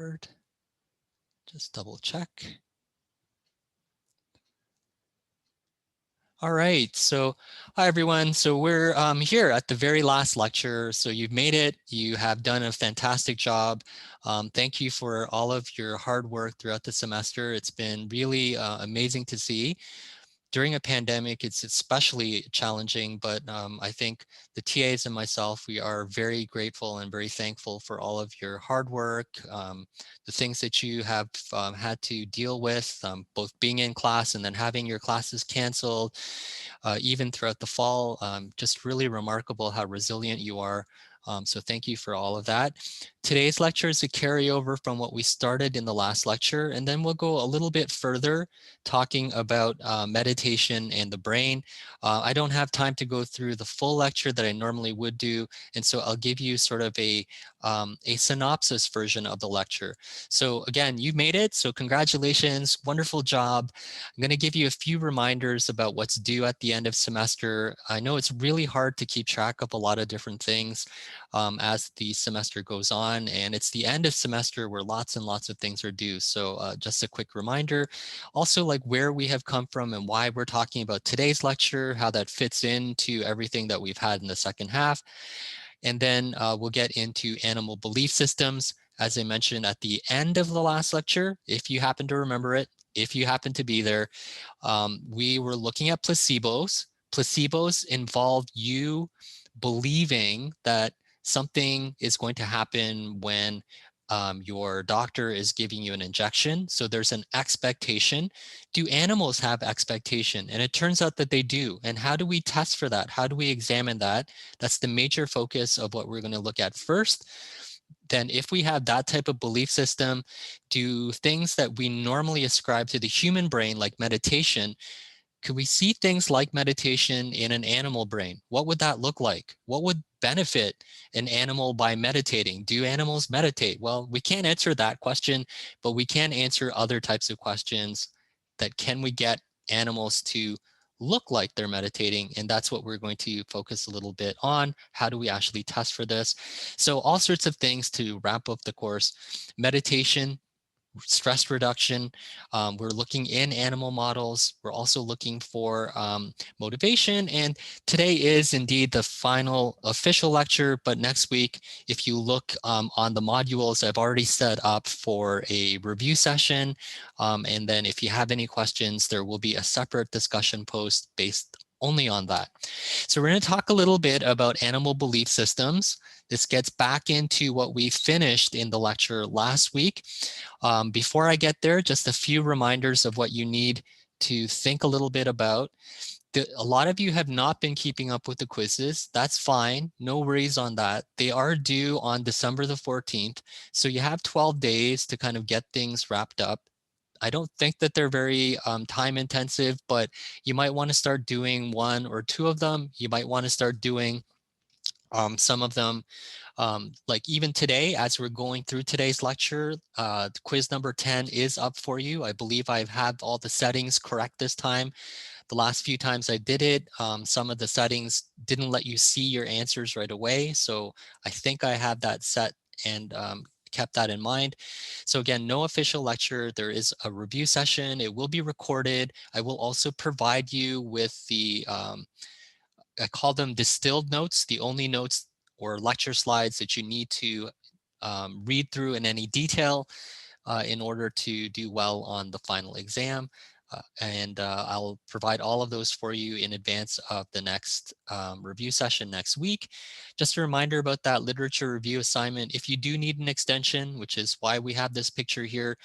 Blackboard. Just double check. All right, so hi everyone. So we're here at the very last lecture. So you've made it. You have done a fantastic job. Thank you for all of your hard work throughout the semester. It's been really amazing to see. During a pandemic, it's especially challenging, but I think the TAs and myself, we are very grateful and very thankful for all of your hard work, the things that you have had to deal with, both being in class and then having your classes canceled, even throughout the fall. Just really remarkable how resilient you are. So thank you for all of that. Today's lecture is a carryover from what we started in the last lecture, and then we'll go a little bit further talking about meditation and the brain. I don't have time to go through the full lecture that I normally would do, and so I'll give you sort of a synopsis version of the lecture. So again, you made it, so congratulations, wonderful job. I'm going to give you a few reminders about what's due at the end of semester. I know it's really hard to keep track of a lot of different things as the semester goes on, and it's the end of semester where lots and lots of things are due. So just a quick reminder, also like where we have come from and why we're talking about today's lecture, how that fits into everything that we've had in the second half. And then we'll get into animal belief systems. As I mentioned at the end of the last lecture, if you happen to remember it, if you happen to be there, we were looking at placebos. Placebos involve you believing that something is going to happen when your doctor is giving you an injection. So there's an expectation. Do animals have expectation? And it turns out that they do. And how do we test for that? How do we examine that? That's the major focus of what we're going to look at first. Then if we have that type of belief system, do things that we normally ascribe to the human brain, like meditation, could we see things like meditation in an animal brain? What would that look like? What would benefit an animal by meditating? Do animals meditate? Well, we can't answer that question, but we can answer other types of questions that can we get animals to look like they're meditating? And that's what we're going to focus a little bit on. How do we actually test for this? So all sorts of things to wrap up the course. Meditation, stress reduction. We're looking in animal models. We're also looking for motivation. And today is indeed the final official lecture. But next week, if you look on the modules, I've already set up for a review session. And then if you have any questions, there will be a separate discussion post based only on that. So we're going to talk a little bit about animal belief systems. This gets back into what we finished in the lecture last week. Before I get there, just a few reminders of what you need to think a little bit about. A lot of you have not been keeping up with the quizzes. That's fine. No worries on that. They are due on December the 14th. So you have 12 days to kind of get things wrapped up. I don't think that they're very time intensive, but you might want to start doing one or two of them. You might want to start doing some of them. Like even today, as we're going through today's lecture, quiz number 10 is up for you. I believe I've had all the settings correct this time. The last few times I did it, some of the settings didn't let you see your answers right away. So I think I have that set and kept that in mind. So again, no official lecture. There is a review session. It will be recorded. I will also provide you with the I call them distilled notes, the only notes or lecture slides that you need to read through in any detail in order to do well on the final exam. And I'll provide all of those for you in advance of the next review session next week. Just a reminder about that literature review assignment. If you do need an extension, which is why we have this picture here,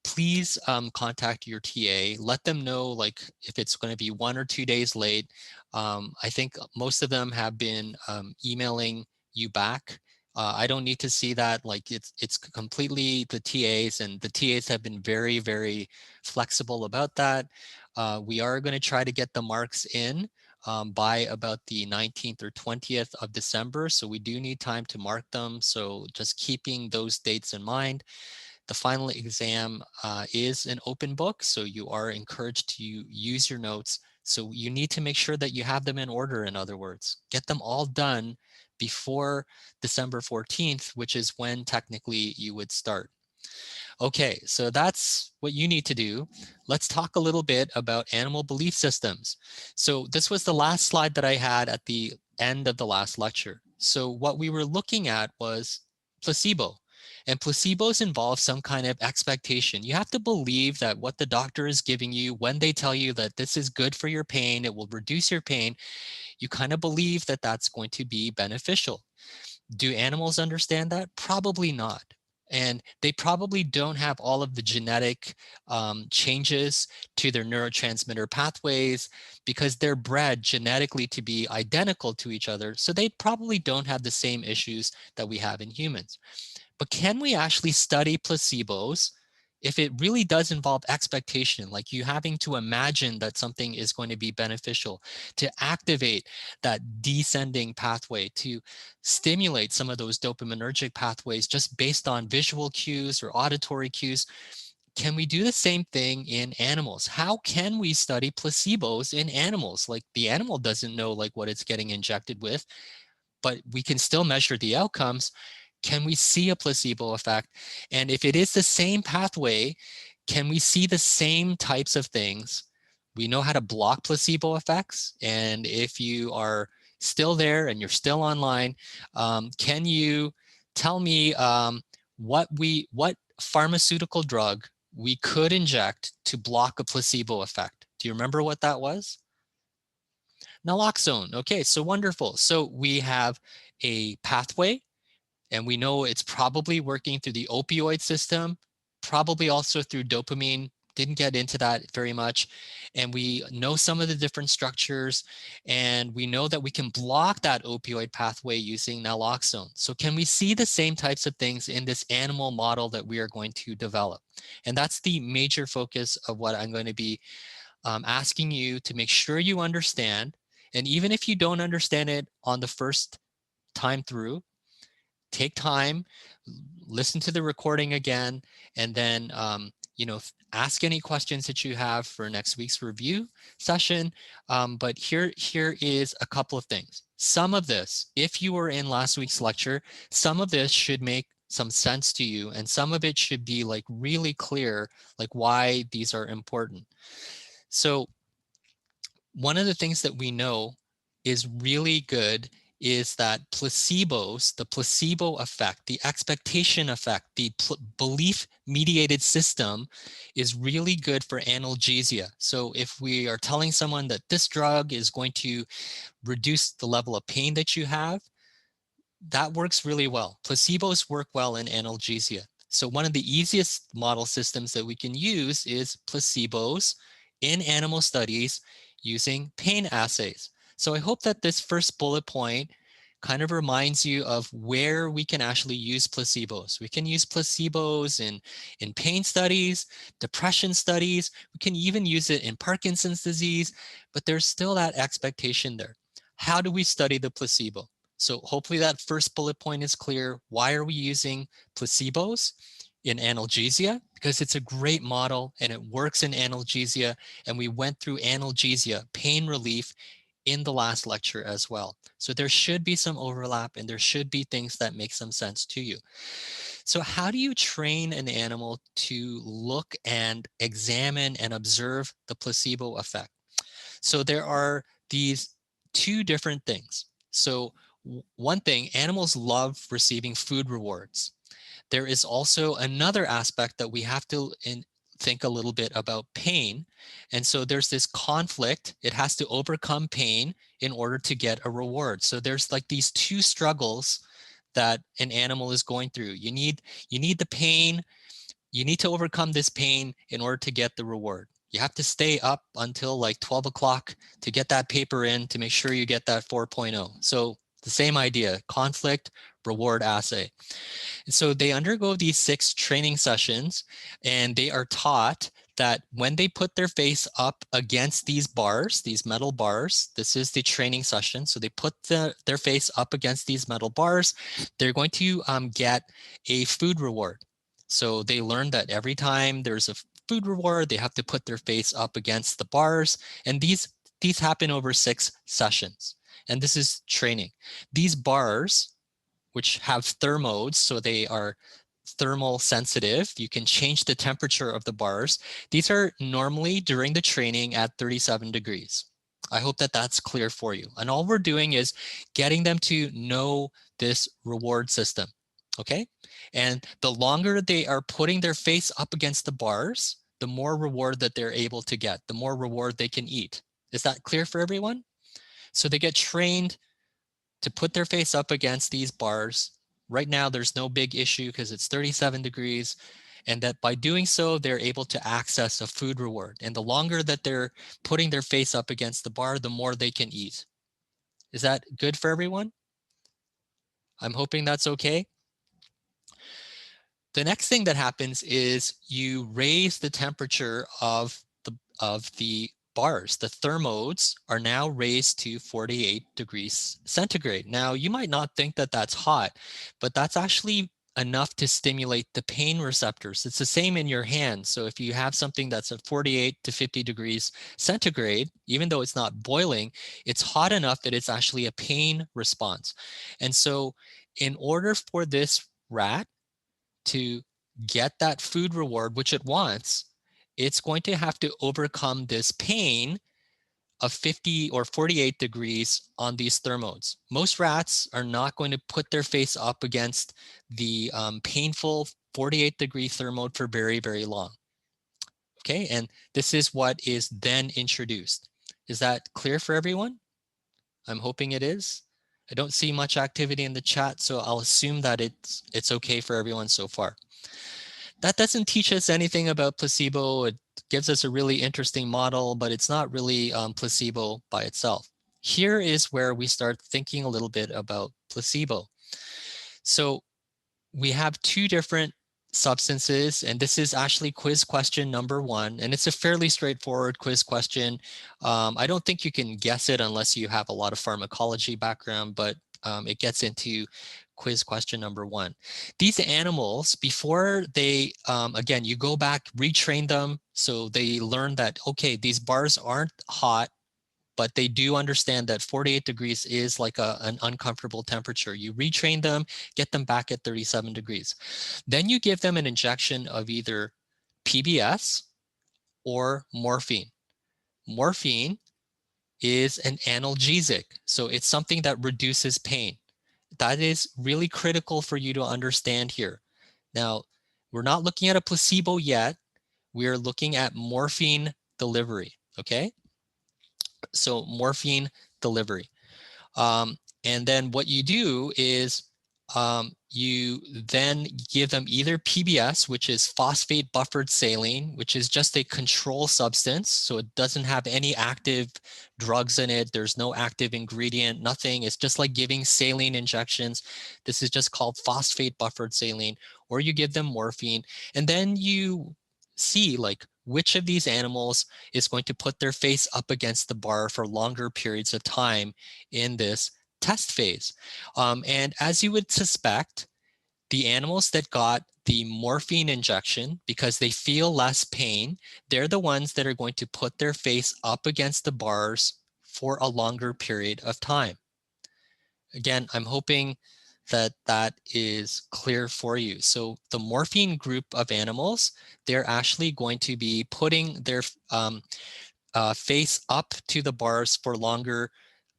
please contact your TA. Let them know like if it's going to be 1 or 2 days late. I think most of them have been emailing you back. I don't need to see that. Like it's completely the TAs, and the TAs have been very, very flexible about that. We are going to try to get the marks in by about the 19th or 20th of December. So we do need time to mark them. So just keeping those dates in mind. The final exam is an open book, so you are encouraged to use your notes. So you need to make sure that you have them in order, in other words. Get them all done before December 14th, which is when technically you would start. Okay, so that's what you need to do. Let's talk a little bit about animal belief systems. So this was the last slide that I had at the end of the last lecture. So what we were looking at was placebo. And placebos involve some kind of expectation. You have to believe that what the doctor is giving you, when they tell you that this is good for your pain, it will reduce your pain, you kind of believe that that's going to be beneficial. Do animals understand that? Probably not. And they probably don't have all of the genetic changes to their neurotransmitter pathways because they're bred genetically to be identical to each other. So they probably don't have the same issues that we have in humans. But can we actually study placebos if it really does involve expectation, like you having to imagine that something is going to be beneficial, to activate that descending pathway, to stimulate some of those dopaminergic pathways just based on visual cues or auditory cues? Can we do the same thing in animals? How can we study placebos in animals? Like the animal doesn't know like what it's getting injected with, but we can still measure the outcomes. Can we see a placebo effect? And if it is the same pathway, can we see the same types of things? We know how to block placebo effects. And if you are still there and you're still online, can you tell me what pharmaceutical drug we could inject to block a placebo effect? Do you remember what that was? Naloxone. Okay, so wonderful. So we have a pathway, and we know it's probably working through the opioid system, probably also through dopamine. Didn't get into that very much. And we know some of the different structures, and we know that we can block that opioid pathway using naloxone. So can we see the same types of things in this animal model that we are going to develop? And that's the major focus of what I'm going to be asking you to make sure you understand. And even if you don't understand it on the first time through, take time, listen to the recording again, and then ask any questions that you have for next week's review session. But here is a couple of things. Some of this, if you were in last week's lecture, some of this should make some sense to you, and some of it should be like really clear, like why these are important. So one of the things that we know is really good is that placebos, the placebo effect, the expectation effect, the belief mediated system is really good for analgesia. So if we are telling someone that this drug is going to reduce the level of pain that you have, that works really well. Placebos work well in analgesia. So one of the easiest model systems that we can use is placebos in animal studies using pain assays. So I hope that this first bullet point kind of reminds you of where we can actually use placebos. We can use placebos in pain studies, depression studies. We can even use it in Parkinson's disease, but there's still that expectation there. How do we study the placebo? So hopefully that first bullet point is clear. Why are we using placebos in analgesia? Because it's a great model and it works in analgesia. And we went through analgesia, pain relief, in the last lecture as well. So there should be some overlap and there should be things that make some sense to you. So how do you train an animal to look and examine and observe the placebo effect? So there are these two different things. So one thing, animals love receiving food rewards. There is also another aspect that we have to think a little bit about pain. And so there's this conflict. It has to overcome pain in order to get a reward. So there's like these two struggles that an animal is going through. You need the pain. You need to overcome this pain in order to get the reward. You have to stay up until like 12 o'clock to get that paper in to make sure you get that 4.0. So the same idea, conflict, reward assay. And so they undergo these 6 training sessions, and they are taught that when they put their face up against these bars, these metal bars, this is the training session. So they put their face up against these metal bars, they're going to get a food reward. So they learn that every time there's a food reward, they have to put their face up against the bars. And these happen over 6 sessions. And this is training. These bars, which have thermodes, so they are thermal sensitive. You can change the temperature of the bars. These are normally during the training at 37 degrees. I hope that that's clear for you. And all we're doing is getting them to know this reward system, okay? And the longer they are putting their face up against the bars, the more reward that they're able to get, the more reward they can eat. Is that clear for everyone? So they get trained to put their face up against these bars. Right now, there's no big issue because it's 37 degrees. And that by doing so, they're able to access a food reward. And the longer that they're putting their face up against the bar, the more they can eat. Is that good for everyone? I'm hoping that's okay. The next thing that happens is you raise the temperature of the bars. The thermodes are now raised to 48 degrees centigrade. Now, you might not think that that's hot, but that's actually enough to stimulate the pain receptors. It's the same in your hand. So if you have something that's at 48 to 50 degrees centigrade, even though it's not boiling, it's hot enough that it's actually a pain response. And so in order for this rat to get that food reward, which it wants, it's going to have to overcome this pain of 50 or 48 degrees on these thermodes. Most rats are not going to put their face up against the painful 48-degree thermode for very, very long. Okay, and this is what is then introduced. Is that clear for everyone? I'm hoping it is. I don't see much activity in the chat, so I'll assume that it's okay for everyone so far. That doesn't teach us anything about placebo. It gives us a really interesting model, but it's not really placebo by itself. Here is where we start thinking a little bit about placebo. So we have two different substances, and this is actually quiz question number 1, and it's a fairly straightforward quiz question. I don't think you can guess it unless you have a lot of pharmacology background, but it gets into quiz question number 1. These animals, before they, again, you go back, retrain them, so they learn that, okay, these bars aren't hot, but they do understand that 48 degrees is like an uncomfortable temperature. You retrain them, get them back at 37 degrees. Then you give them an injection of either PBS or morphine. Morphine is an analgesic, so it's something that reduces pain. That is really critical for you to understand here. Now, we're not looking at a placebo yet. We're looking at morphine delivery, okay? So morphine delivery. And then what you do is you then give them either PBS, which is phosphate buffered saline, which is just a control substance. So it doesn't have any active drugs in it. There's no active ingredient, nothing. It's just like giving saline injections. This is just called phosphate buffered saline, or you give them morphine. And then you see like which of these animals is going to put their face up against the bar for longer periods of time in this test phase. And as you would suspect, the animals that got the morphine injection, because they feel less pain, they're the ones that are going to put their face up against the bars for a longer period of time. Again, I'm hoping that that is clear for you. So the morphine group of animals, they're actually going to be putting their face up to the bars for longer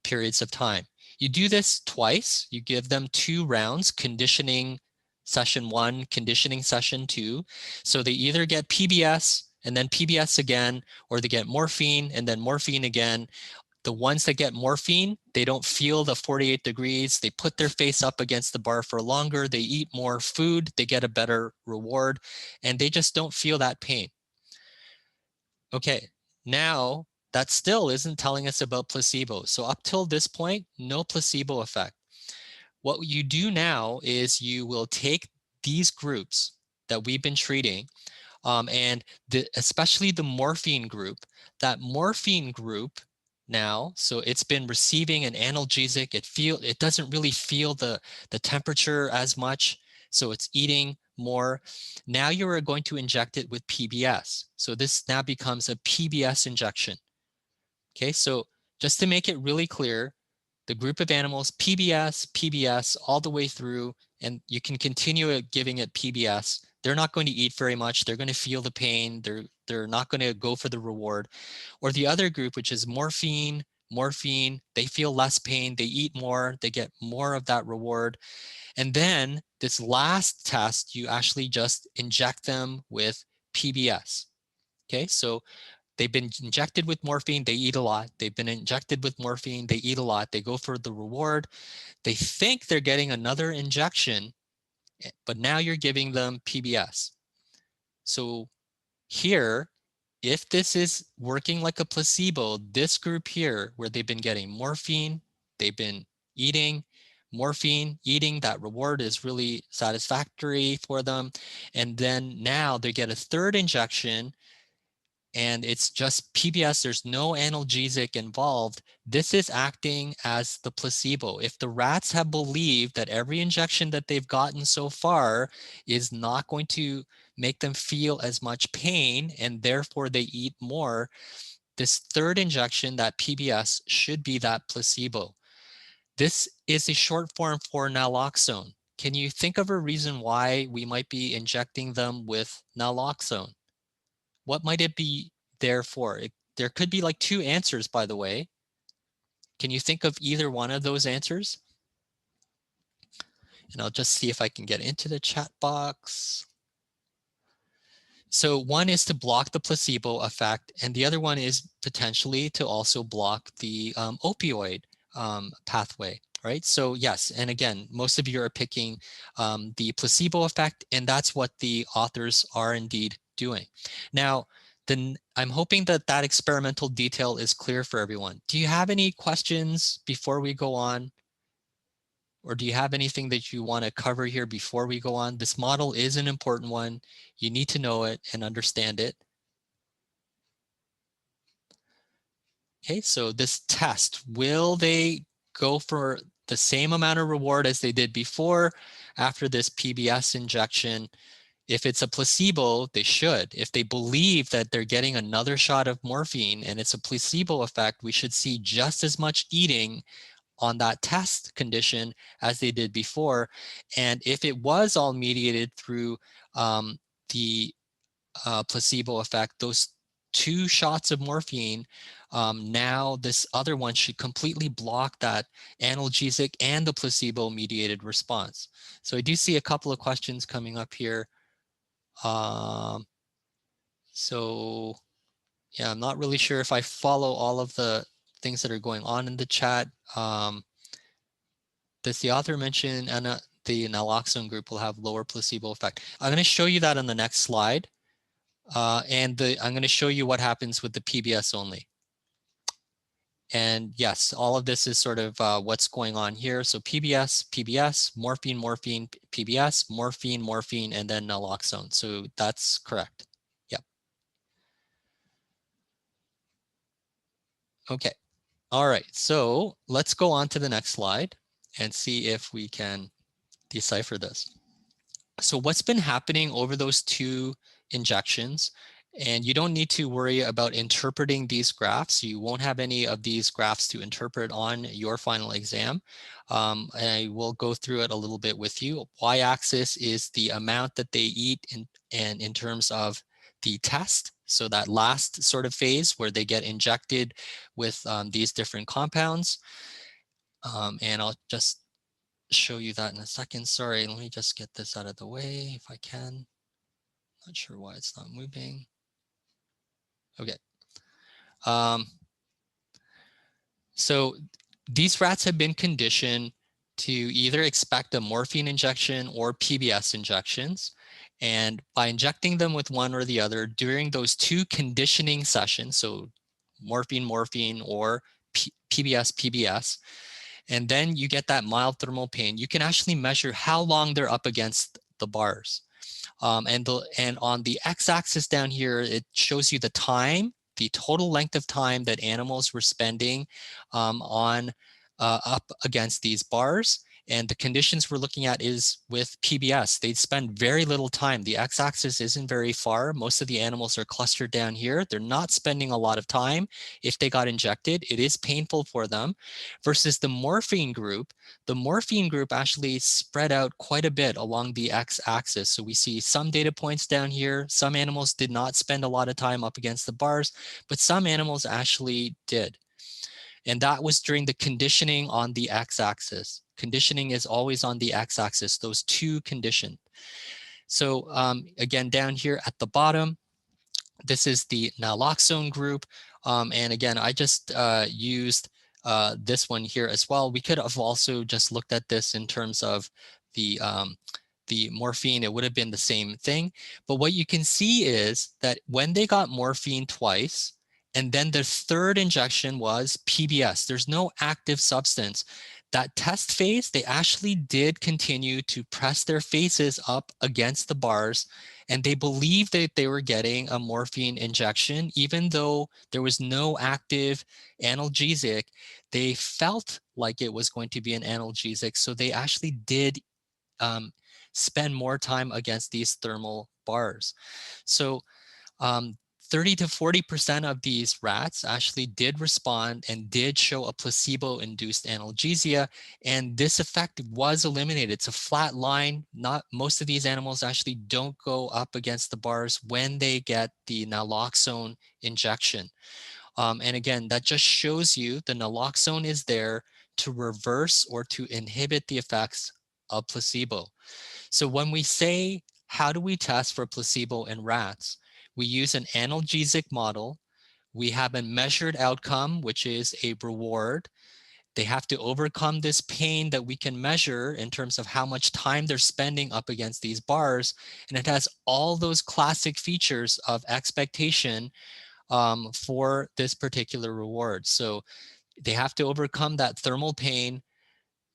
periods of time. You do this twice. You give them 2 rounds, conditioning session 1, conditioning session 2. So they either get PBS and then PBS again, or they get morphine and then morphine again. The ones that get morphine, they don't feel the 48 degrees. They put their face up against the bar for longer. They eat more food. They get a better reward, and they just don't feel that pain. Okay, now that still isn't telling us about placebo. So up till this point, no placebo effect. What you do now is you will take these groups that we've been treating, and especially the morphine group. That morphine group now, so it's been receiving an analgesic. It doesn't really feel the temperature as much, so it's eating more. Now you are going to inject it with PBS. So this now becomes a PBS injection. Okay, so just to make it really clear, the group of animals, PBS, PBS, all the way through and you can continue giving it PBS, they're not going to eat very much. They're going to feel the pain. They're not going to go for the reward. Or the other group, which is morphine, they feel less pain. They eat more. They get more of that reward. And then this last test, you actually just inject them with PBS. Okay, so they've been injected with morphine, they eat a lot. They've been injected with morphine, they eat a lot. They go for the reward. They think they're getting another injection, but now you're giving them PBS. So here, if this is working like a placebo, this group here, where they've been getting morphine, they've been eating morphine, eating, that reward is really satisfactory for them. And then now they get a third injection, and it's just PBS, there's no analgesic involved. This is acting as the placebo. If the rats have believed that every injection that they've gotten so far is not going to make them feel as much pain, and therefore they eat more, this third injection, that PBS, should be that placebo. This is a short form for naloxone. Can you think of a reason why we might be injecting them with naloxone? What might it be there for? There could be like two answers, by the way. Can you think of either one of those answers? And I'll just see if I can get into the chat box. So one is to block the placebo effect, and the other one is potentially to also block the opioid pathway, right? So yes, and again, most of you are picking the placebo effect, and that's what the authors are indeed doing. Now, then I'm hoping that that experimental detail is clear for everyone. Do you have any questions before we go on? Or do you have anything that you want to cover here before we go on? This model is an important one. You need to know it and understand it. Okay, so this test, will they go for the same amount of reward as they did before after this PBS injection? If it's a placebo, they should. If they believe that they're getting another shot of morphine and it's a placebo effect, we should see just as much eating on that test condition as they did before. And if it was all mediated through the placebo effect, those 2 shots of morphine, now this other one should completely block that analgesic and the placebo mediated response. So I do see a couple of questions coming up here. So yeah, I'm not really sure if I follow all of the things that are going on in the chat. Does the author mention the naloxone group will have lower placebo effect? I'm going to show you that on the next slide. I'm going to show you what happens with the PBS only. And yes, all of this is sort of what's going on here. So PBS, PBS, morphine, morphine, PBS, morphine, morphine, and then naloxone. So that's correct. Yep. Okay. All right. So let's go on to the next slide and see if we can decipher this. So what's been happening over those 2 injections, and you don't need to worry about interpreting these graphs. You won't have any of these graphs to interpret on your final exam. I will go through it a little bit with you. Y-axis is the amount that they eat in terms of the test. So that last sort of phase where they get injected with these different compounds. And I'll just show you that in a second. Sorry, let me just get this out of the way if I can. Not sure why it's not moving. Okay. So these rats have been conditioned to either expect a morphine injection or PBS injections. And by injecting them with one or the other during those 2 conditioning sessions, so morphine, morphine, or PBS, PBS, and then you get that mild thermal pain, you can actually measure how long they're up against the bars. And on the x-axis down here, it shows you the time, the total length of time that animals were spending up against these bars. And the conditions we're looking at is with PBS. They'd spend very little time. The x-axis isn't very far. Most of the animals are clustered down here. They're not spending a lot of time. If they got injected, it is painful for them. Versus the morphine group actually spread out quite a bit along the x-axis. So we see some data points down here. Some animals did not spend a lot of time up against the bars, but some animals actually did. And that was during the conditioning on the x-axis. Conditioning is always on the x-axis, those two conditions. So again, down here at the bottom, this is the naloxone group. And again, I just used this one here as well. We could have also just looked at this in terms of the morphine. It would have been the same thing. But what you can see is that when they got morphine twice, and then the third injection was PBS, there's no active substance. That test phase, they actually did continue to press their faces up against the bars, and they believed that they were getting a morphine injection. Even though there was no active analgesic, they felt like it was going to be an analgesic, so they actually did spend more time against these thermal bars. So 30 to 40% of these rats actually did respond and did show a placebo-induced analgesia, and this effect was eliminated. It's a flat line. Not most of these animals actually don't go up against the bars when they get the naloxone injection. And again, that just shows you the naloxone is there to reverse or to inhibit the effects of placebo. So when we say, how do we test for placebo in rats? We use an analgesic model. We have a measured outcome, which is a reward. They have to overcome this pain that we can measure in terms of how much time they're spending up against these bars. And it has all those classic features of expectation for this particular reward. So they have to overcome that thermal pain.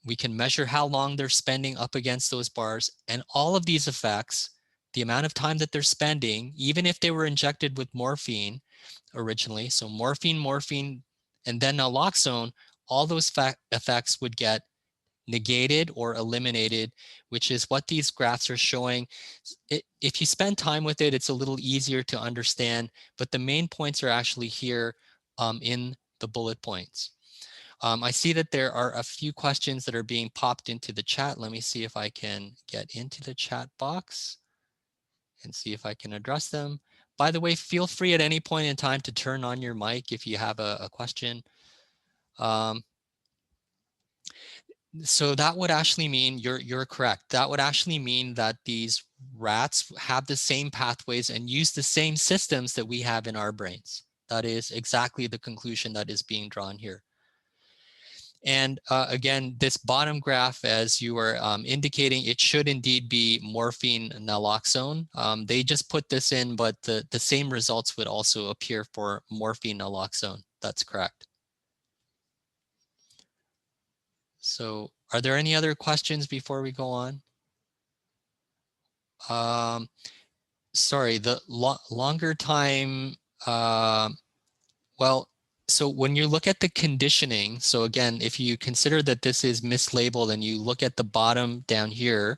We can measure how long they're spending up against those bars, and all of these effects, the amount of time that they're spending, even if they were injected with morphine originally, so morphine, and then naloxone, all those effects would get negated or eliminated, which is what these graphs are showing. If you spend time with it, it's a little easier to understand, but the main points are actually here in the bullet points. I see that there are a few questions that are being popped into the chat. Let me see if I can get into the chat box and see if I can address them. By the way, feel free at any point in time to turn on your mic if you have a question. So that would actually mean, you're correct. That would actually mean that these rats have the same pathways and use the same systems that we have in our brains. That is exactly the conclusion that is being drawn here. And again, this bottom graph, as you were indicating, it should indeed be morphine naloxone. They just put this in, but the same results would also appear for morphine naloxone. That's correct. So are there any other questions before we go on? Sorry, the longer time, well, so when you look at the conditioning, so again, if you consider that this is mislabeled and you look at the bottom down here,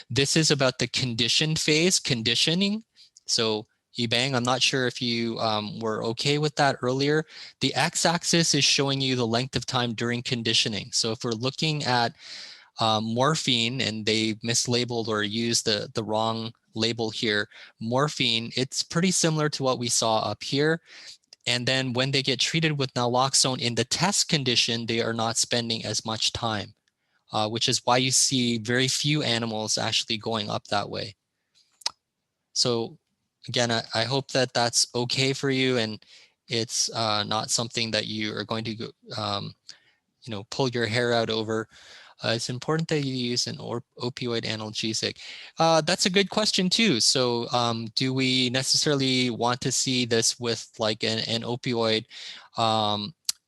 this is about the conditioned phase, conditioning. So Yibang, I'm not sure if you were okay with that earlier. The x-axis is showing you the length of time during conditioning. So if we're looking at morphine, and they mislabeled or used the wrong label here, morphine, it's pretty similar to what we saw up here. And then when they get treated with naloxone in the test condition, they are not spending as much time, which is why you see very few animals actually going up that way. So again, I hope that that's okay for you, and it's not something that you are going to go, pull your hair out over. It's important that you use an opioid analgesic. That's a good question too. So do we necessarily want to see this with like an opioid?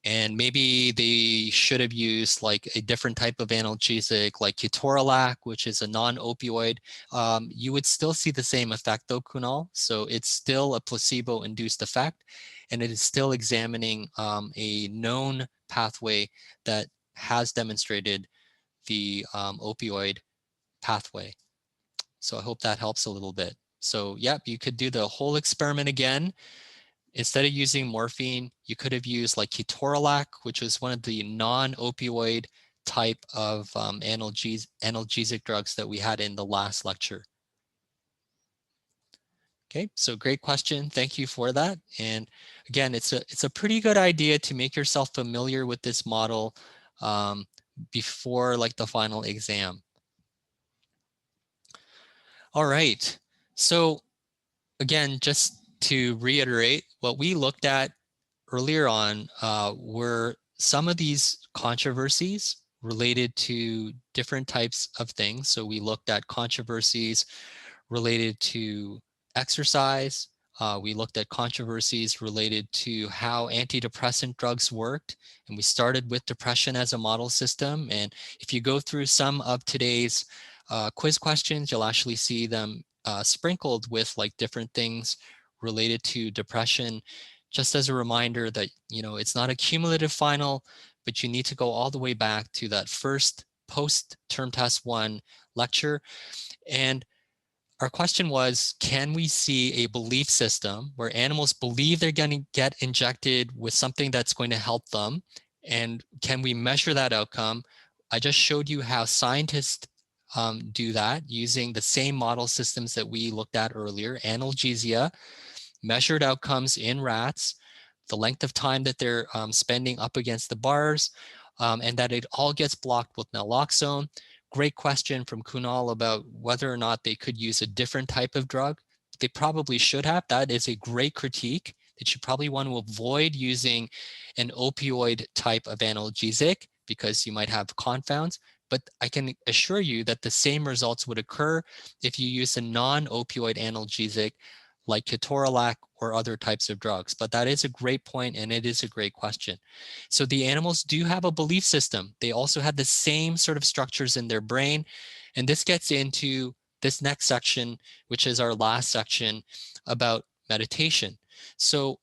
And maybe they should have used like a different type of analgesic like ketorolac, which is a non-opioid. You would still see the same effect though, Kunal. So it's still a placebo-induced effect, and it is still examining a known pathway that has demonstrated the opioid pathway. So I hope that helps a little bit. So yep, you could do the whole experiment again. Instead of using morphine, you could have used like ketorolac, which was one of the non-opioid type of analgesic drugs that we had in the last lecture. Okay, so great question. Thank you for that. And again, it's a pretty good idea to make yourself familiar with this model before like the final exam. All right, so again, just to reiterate, what we looked at earlier on were some of these controversies related to different types of things. So we looked at controversies related to exercise. We looked at controversies related to how antidepressant drugs worked. And we started with depression as a model system. And if you go through some of today's quiz questions, you'll actually see them sprinkled with like different things related to depression. Just as a reminder that, you know, it's not a cumulative final, but you need to go all the way back to that first post-term test 1 lecture. And our question was, can we see a belief system where animals believe they're going to get injected with something that's going to help them? And can we measure that outcome? I just showed you how scientists do that using the same model systems that we looked at earlier, analgesia, measured outcomes in rats, the length of time that they're spending up against the bars, and that it all gets blocked with naloxone. Great question from Kunal about whether or not they could use a different type of drug. They probably should have. That is a great critique. That you probably want to avoid using an opioid type of analgesic because you might have confounds. But I can assure you that the same results would occur if you use a non-opioid analgesic like ketorolac or other types of drugs. But that is a great point, and it is a great question. So the animals do have a belief system. They also have the same sort of structures in their brain. And this gets into this next section, which is our last section about meditation. So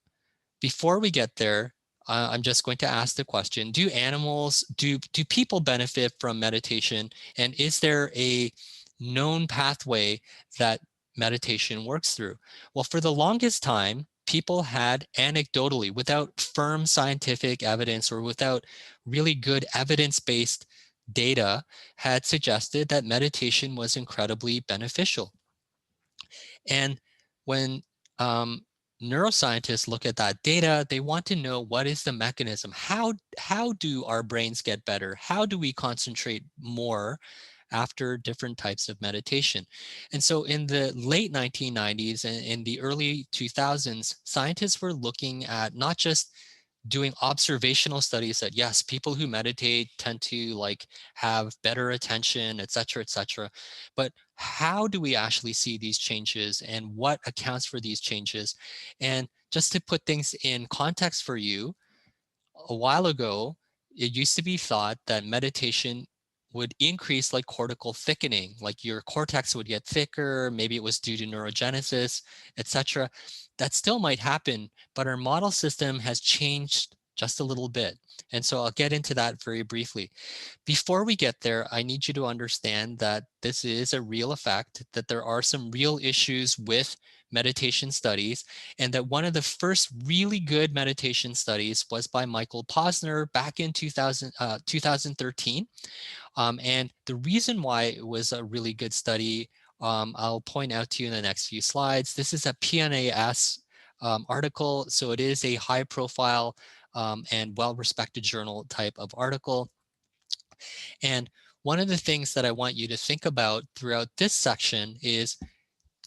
before we get there, I'm just going to ask the question, do people benefit from meditation? And is there a known pathway that meditation works through? Well, for the longest time, people had anecdotally, without firm scientific evidence or without really good evidence-based data, had suggested that meditation was incredibly beneficial. And when neuroscientists look at that data, they want to know what is the mechanism? How do our brains get better? How do we concentrate more after different types of meditation? And so in the late 1990s and in the early 2000s, scientists were looking at not just doing observational studies that yes, people who meditate tend to like have better attention, et cetera, but how do we actually see these changes and what accounts for these changes? And just to put things in context for you, a while ago, it used to be thought that meditation would increase like cortical thickening, like your cortex would get thicker, maybe it was due to neurogenesis, etc. That still might happen, but our model system has changed just a little bit. And so I'll get into that very briefly. Before we get there, I need you to understand that this is a real effect, that there are some real issues with meditation studies, and that one of the first really good meditation studies was by Michael Posner back in 2013. And the reason why it was a really good study, I'll point out to you in the next few slides. This is a PNAS article, so it is a high profile and well-respected journal type of article. And one of the things that I want you to think about throughout this section is,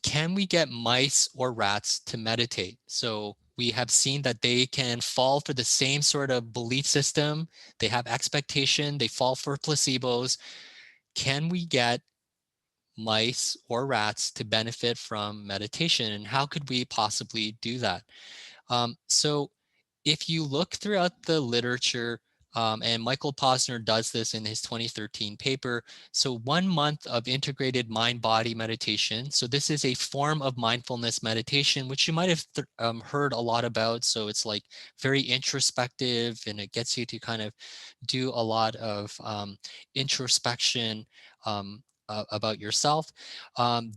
can we get mice or rats to meditate? So we have seen that they can fall for the same sort of belief system. They have expectation, they fall for placebos. Can we get mice or rats to benefit from meditation? And how could we possibly do that? So if you look throughout the literature, And Michael Posner does this in his 2013 paper. So 1 month of integrated mind-body meditation. So this is a form of mindfulness meditation, which you might have heard a lot about. So it's like very introspective, and it gets you to kind of do a lot of introspection about yourself.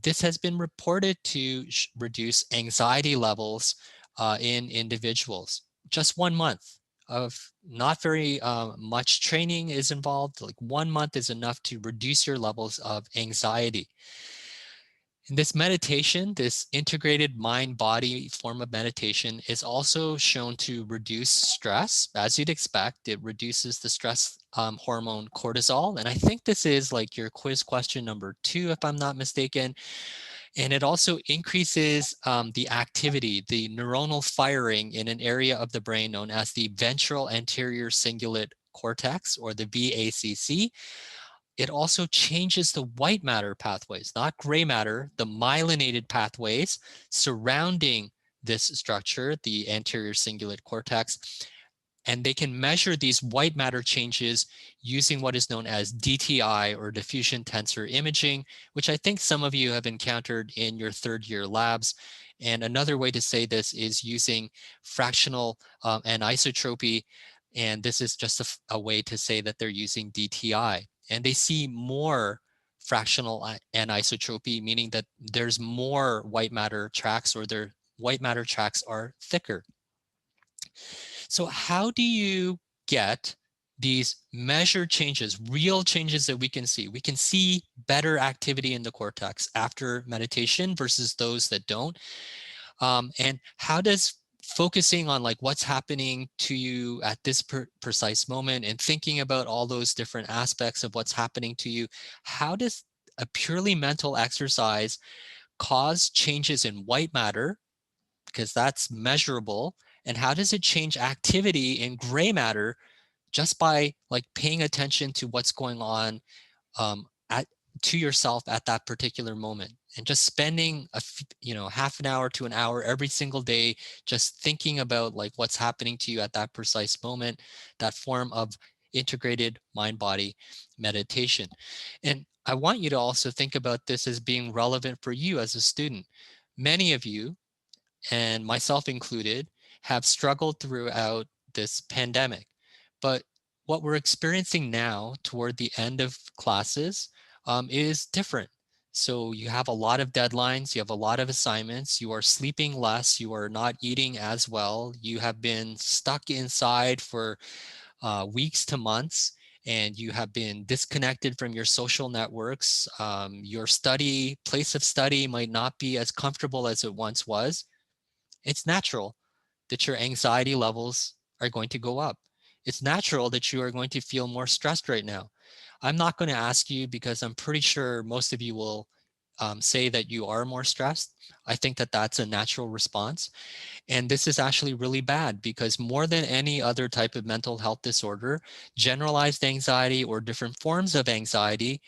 This has been reported to reduce anxiety levels in individuals. Just 1 month of not very much training is involved. Like 1 month is enough to reduce your levels of anxiety. And this meditation, this integrated mind-body form of meditation, is also shown to reduce stress. As you'd expect, it reduces the stress hormone cortisol. And I think this is like your quiz question number 2, if I'm not mistaken. And it also increases the activity, the neuronal firing in an area of the brain known as the ventral anterior cingulate cortex, or the VACC. It also changes the white matter pathways, not gray matter, the myelinated pathways surrounding this structure, the anterior cingulate cortex. And they can measure these white matter changes using what is known as DTI, or diffusion tensor imaging, which I think some of you have encountered in your third-year labs. And another way to say this is using fractional anisotropy. And this is just a way to say that they're using DTI. And they see more fractional anisotropy, meaning that there's more white matter tracks, or their white matter tracks are thicker. So how do you get these measured changes, real changes that we can see? We can see better activity in the cortex after meditation versus those that don't. And how does focusing on like what's happening to you at this precise moment, and thinking about all those different aspects of what's happening to you, how does a purely mental exercise cause changes in white matter, because that's measurable, and how does it change activity in gray matter just by like paying attention to what's going on at to yourself at that particular moment, and just spending half an hour to an hour every single day just thinking about like what's happening to you at that precise moment, that form of integrated mind body meditation. And I want you to also think about this as being relevant for you as a student. Many of you, and myself included, have struggled throughout this pandemic. But what we're experiencing now toward the end of classes is different. So you have a lot of deadlines, you have a lot of assignments, you are sleeping less, you are not eating as well, you have been stuck inside for weeks to months, and you have been disconnected from your social networks. Your place of study might not be as comfortable as it once was. It's natural that your anxiety levels are going to go up. It's natural that you are going to feel more stressed right now. I'm not going to ask you, because I'm pretty sure most of you will say that you are more stressed. I think that that's a natural response. And this is actually really bad, because more than any other type of mental health disorder, generalized anxiety or different forms of anxiety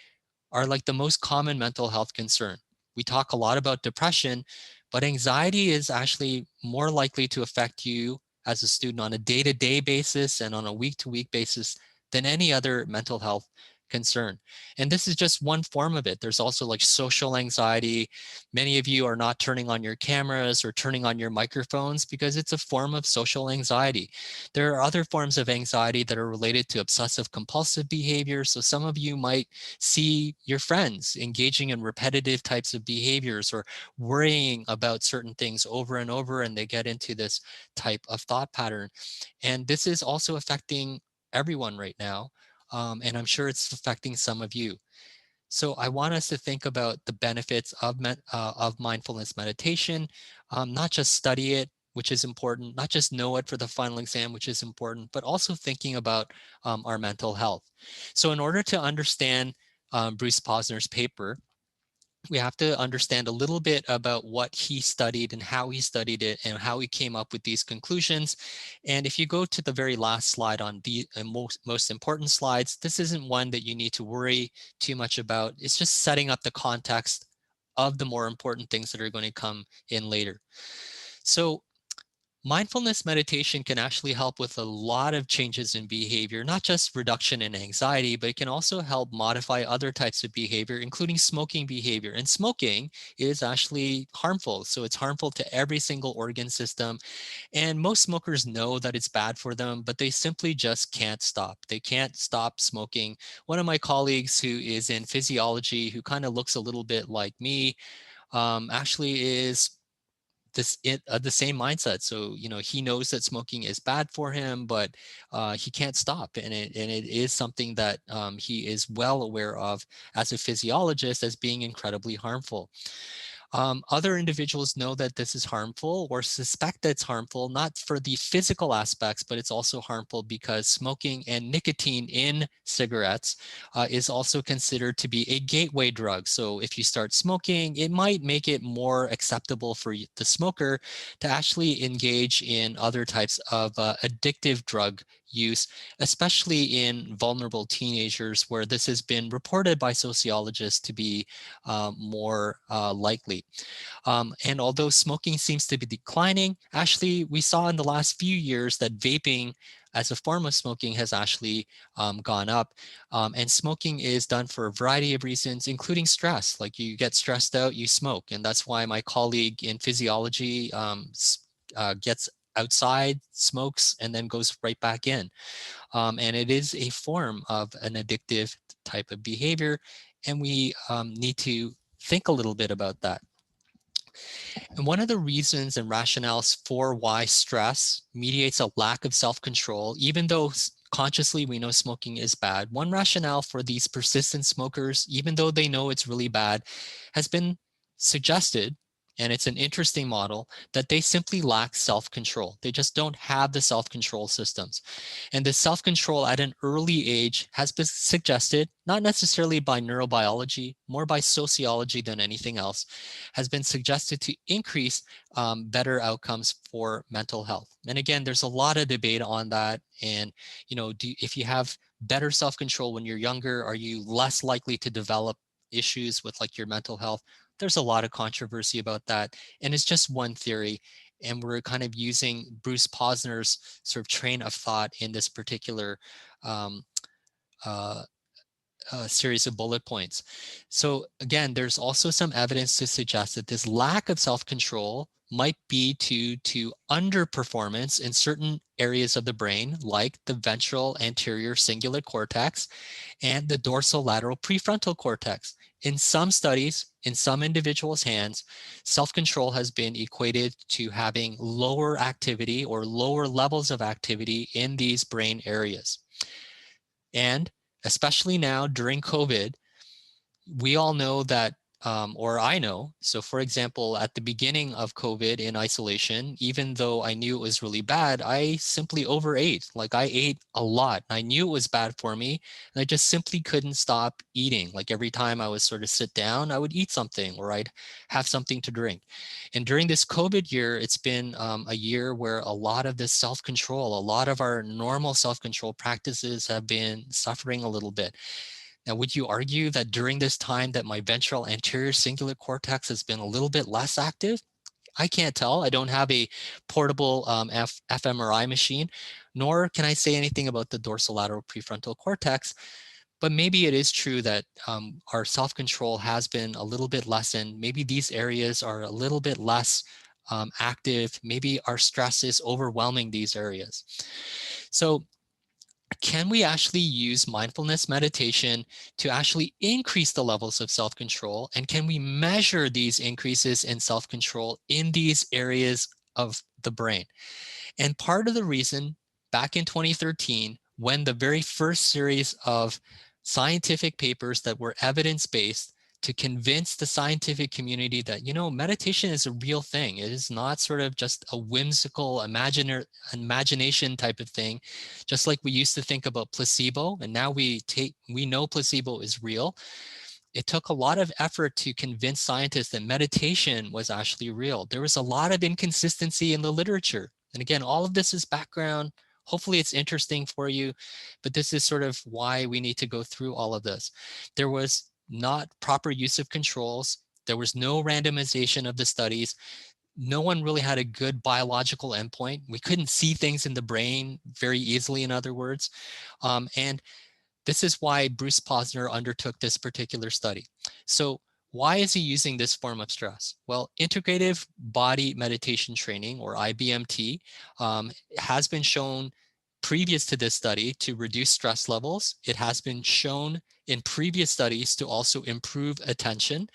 are like the most common mental health concern. We talk a lot about depression, but anxiety is actually more likely to affect you as a student on a day-to-day basis and on a week-to-week basis than any other mental health concern. And this is just one form of it. There's also like social anxiety. Many of you are not turning on your cameras or turning on your microphones because it's a form of social anxiety. There are other forms of anxiety that are related to obsessive compulsive behavior. So some of you might see your friends engaging in repetitive types of behaviors, or worrying about certain things over and over, and they get into this type of thought pattern. And this is also affecting everyone right now. And I'm sure it's affecting some of you. So I want us to think about the benefits of mindfulness meditation, not just study it, which is important, not just know it for the final exam, which is important, but also thinking about our mental health. So in order to understand Bruce Posner's paper, we have to understand a little bit about what he studied and how he studied it and how he came up with these conclusions. And if you go to the very last slide on the most important slides, this isn't one that you need to worry too much about. It's just setting up the context of the more important things that are going to come in later. So Mindfulness meditation can actually help with a lot of changes in behavior, not just reduction in anxiety, but it can also help modify other types of behavior, including smoking behavior. And smoking is actually harmful. So it's harmful to every single organ system. And most smokers know that it's bad for them, but they simply just can't stop. They can't stop smoking. One of my colleagues who is in physiology, who kind of looks a little bit like me, actually is the same mindset. So he knows that smoking is bad for him, but he can't stop, and it is something that he is well aware of as a physiologist as being incredibly harmful. Other individuals know that this is harmful or suspect that it's harmful, not for the physical aspects, but it's also harmful because smoking and nicotine in cigarettes is also considered to be a gateway drug. So if you start smoking, it might make it more acceptable for the smoker to actually engage in other types of addictive drug use, especially in vulnerable teenagers, where this has been reported by sociologists to be more likely. And although smoking seems to be declining, actually, we saw in the last few years that vaping as a form of smoking has actually gone up. And smoking is done for a variety of reasons, including stress. Like you get stressed out, you smoke. And that's why my colleague in physiology gets outside, smokes, and then goes right back in. And it is a form of an addictive type of behavior. And we need to think a little bit about that. And one of the reasons and rationales for why stress mediates a lack of self-control, even though consciously we know smoking is bad, one rationale for these persistent smokers, even though they know it's really bad, has been suggested, and it's an interesting model, that they simply lack self-control. They just don't have the self-control systems. And the self-control at an early age has been suggested, not necessarily by neurobiology, more by sociology than anything else, has been suggested to increase better outcomes for mental health. And again, there's a lot of debate on that. And, if you have better self-control when you're younger, are you less likely to develop issues with like your mental health? There's a lot of controversy about that. And it's just one theory. And we're kind of using Bruce Posner's sort of train of thought in this particular um, uh, series of bullet points. So again, there's also some evidence to suggest that this lack of self-control might be due to underperformance in certain areas of the brain, like the ventral anterior cingulate cortex and the dorsolateral prefrontal cortex. In some studies, in some individuals' hands, self-control has been equated to having lower activity or lower levels of activity in these brain areas. And especially now during COVID, we all know that, or I know. So, for example, at the beginning of COVID in isolation, even though I knew it was really bad, I simply overate. Like I ate a lot. I knew it was bad for me, and I just simply couldn't stop eating. Like every time I would sort of sit down, I would eat something or I'd have something to drink. And during this COVID year, it's been a year where a lot of this self control, a lot of our normal self control practices have been suffering a little bit. Now, would you argue that during this time that my ventral anterior cingulate cortex has been a little bit less active? I can't tell. I don't have a portable fMRI machine, nor can I say anything about the dorsolateral prefrontal cortex. But maybe it is true that our self-control has been a little bit lessened. Maybe these areas are a little bit less active. Maybe our stress is overwhelming these areas. So can we actually use mindfulness meditation to actually increase the levels of self-control? And can we measure these increases in self-control in these areas of the brain? And part of the reason, back in 2013, when the very first series of scientific papers that were evidence-based to convince the scientific community that, meditation is a real thing. It is not sort of just a whimsical imagination type of thing, just like we used to think about placebo. And now we know placebo is real. It took a lot of effort to convince scientists that meditation was actually real. There was a lot of inconsistency in the literature. And again, all of this is background. Hopefully it's interesting for you, but this is sort of why we need to go through all of this. There was not proper use of controls. There was no randomization of the studies. no one really had a good biological endpoint. We couldn't see things in the brain very easily, in other words. And this is why Bruce Posner undertook this particular study. So why is he using this form of stress? Well, integrative body meditation training, or IBMT, has been shown previous to this study to reduce stress levels. It has been shown in previous studies to also improve attention.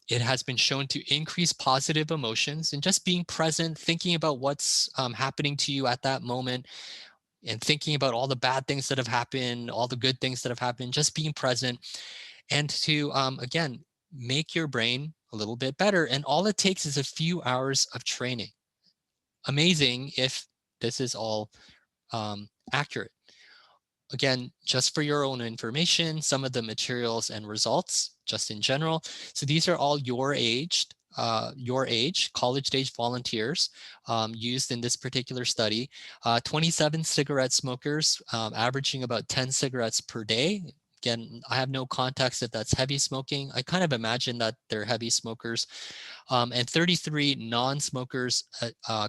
It has been shown to increase positive emotions, and just being present, thinking about what's happening to you at that moment, and thinking about all the bad things that have happened, all the good things that have happened, just being present, and to, again, make your brain a little bit better. And all it takes is a few hours of training. Amazing if this is all accurate. Again, just for your own information, some of the materials and results, just in general. So these are all your age, college-age volunteers used in this particular study. 27 cigarette smokers, averaging about 10 cigarettes per day. Again, I have no context if that's heavy smoking. I kind of imagine that they're heavy smokers. And 33 non-smokers,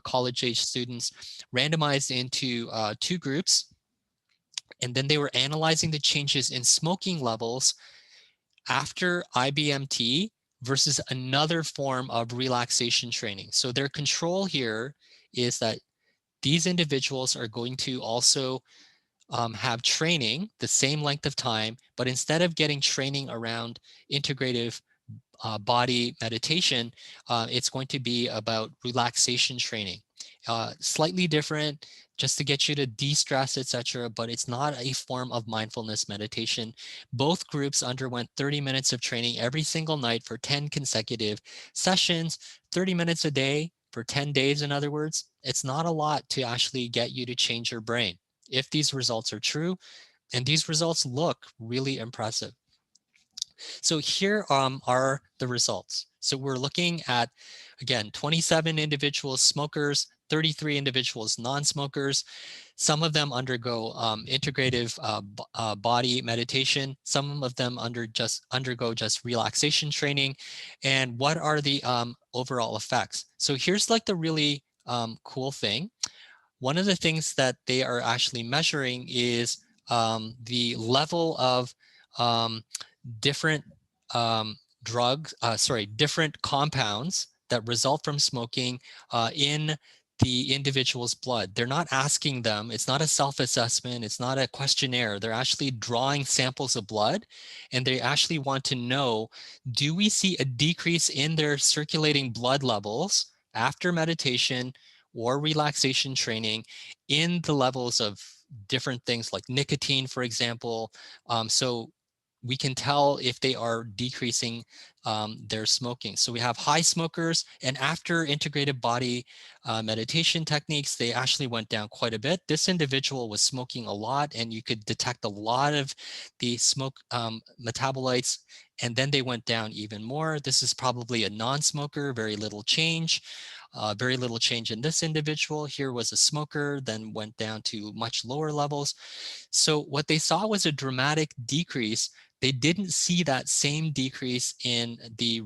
college-age students, randomized into 2 groups. And then they were analyzing the changes in smoking levels after IBMT versus another form of relaxation training. So their control here is that these individuals are going to also have training the same length of time, but instead of getting training around integrative body meditation, it's going to be about relaxation training. Slightly different, just to get you to de-stress, etc., but it's not a form of mindfulness meditation. Both groups underwent 30 minutes of training every single night for 10 consecutive sessions, 30 minutes a day for 10 days, in other words. It's not a lot to actually get you to change your brain, if these results are true, and these results look really impressive. So here are the results. So we're looking at, again, 27 individuals smokers, 33 individuals non-smokers. Some of them undergo integrative body meditation. Some of them undergo just relaxation training. And what are the overall effects? So here's like the really cool thing. One of the things that they are actually measuring is the level of different different compounds that result from smoking in the individual's blood. They're not asking them, it's not a self-assessment, it's not a questionnaire. They're actually drawing samples of blood, and they actually want to know, do we see a decrease in their circulating blood levels after meditation or relaxation training in the levels of different things like nicotine, for example. So we can tell if they are decreasing their smoking. So we have high smokers, and after integrated body meditation techniques, they actually went down quite a bit. This individual was smoking a lot, and you could detect a lot of the smoke metabolites, and then they went down even more. This is probably a non-smoker, very little change. Very little change in this individual. Here was a smoker, then went down to much lower levels. So what they saw was a dramatic decrease. They didn't see that same decrease in the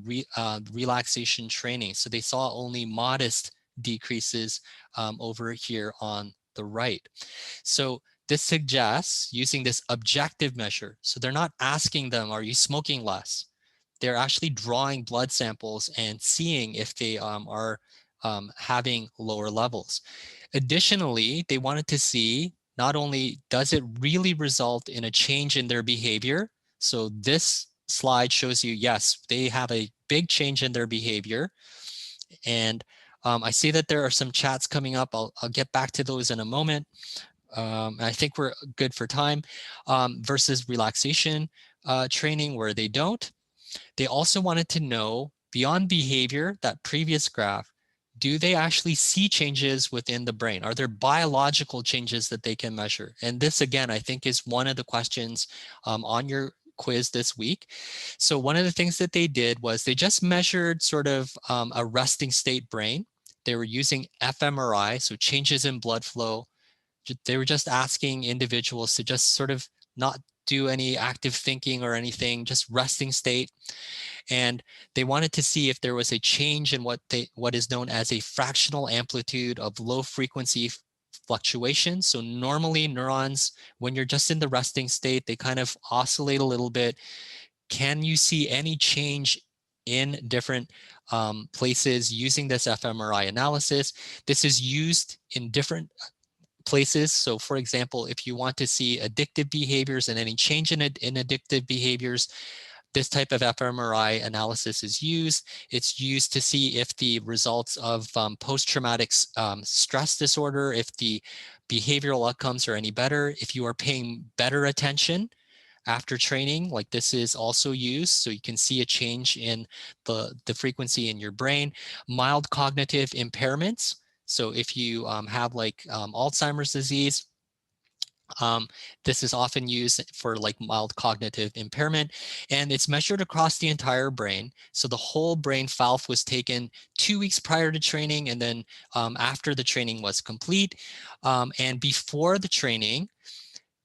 relaxation training. So they saw only modest decreases over here on the right. So this suggests using this objective measure. So they're not asking them, are you smoking less? They're actually drawing blood samples and seeing if they are having lower levels. Additionally, they wanted to see not only does it really result in a change in their behavior. So this slide shows you, yes, they have a big change in their behavior. And I see that there are some chats coming up. I'll get back to those in a moment. I think we're good for time. Versus relaxation training where they don't. They also wanted to know, beyond behavior, that previous graph, do they actually see changes within the brain? Are there biological changes that they can measure? And this, again, I think is one of the questions on your quiz this week. So one of the things that they did was they just measured sort of a resting state brain. They were using fMRI, so changes in blood flow. They were just asking individuals to just sort of not do any active thinking or anything, just resting state. And they wanted to see if there was a change in what is known as a fractional amplitude of low frequency fluctuation. So normally neurons, when you're just in the resting state, they kind of oscillate a little bit. Can you see any change in different places using this fMRI analysis? This is used in different places. So for example, if you want to see addictive behaviors and any change in addictive behaviors, this type of fMRI analysis is used. It's used to see if the results of post-traumatic stress disorder, if the behavioral outcomes are any better, if you are paying better attention after training, like this is also used. So you can see a change in the frequency in your brain. Mild cognitive impairments. So if you have like Alzheimer's disease, this is often used for like mild cognitive impairment, and it's measured across the entire brain. So the whole brain FALF was taken 2 weeks prior to training, and then after the training was complete. And before the training,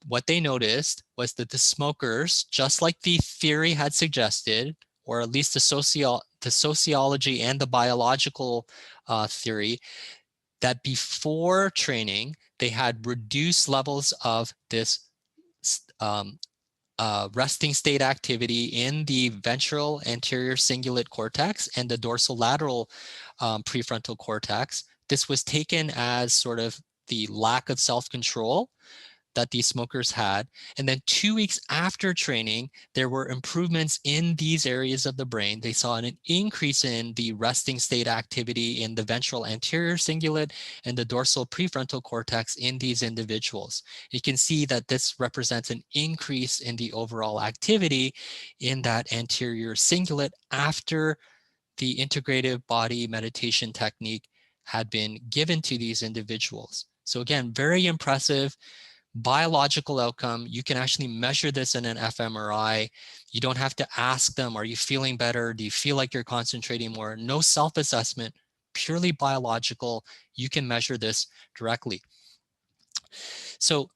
what they noticed was that the smokers, just like the theory had suggested, or at least the sociology and the biological theory, that before training, they had reduced levels of this resting state activity in the ventral anterior cingulate cortex and the dorsolateral prefrontal cortex. This was taken as sort of the lack of self-control that these smokers had. And then 2 weeks after training, there were improvements in these areas of the brain. They saw an increase in the resting state activity in the ventral anterior cingulate and the dorsal prefrontal cortex in these individuals. You can see that this represents an increase in the overall activity in that anterior cingulate after the integrative body meditation technique had been given to these individuals. So again, very impressive biological outcome. You can actually measure this in an fMRI. You don't have to ask them, are you feeling better? Do you feel like you're concentrating more? No self-assessment, purely biological. You can measure this directly. So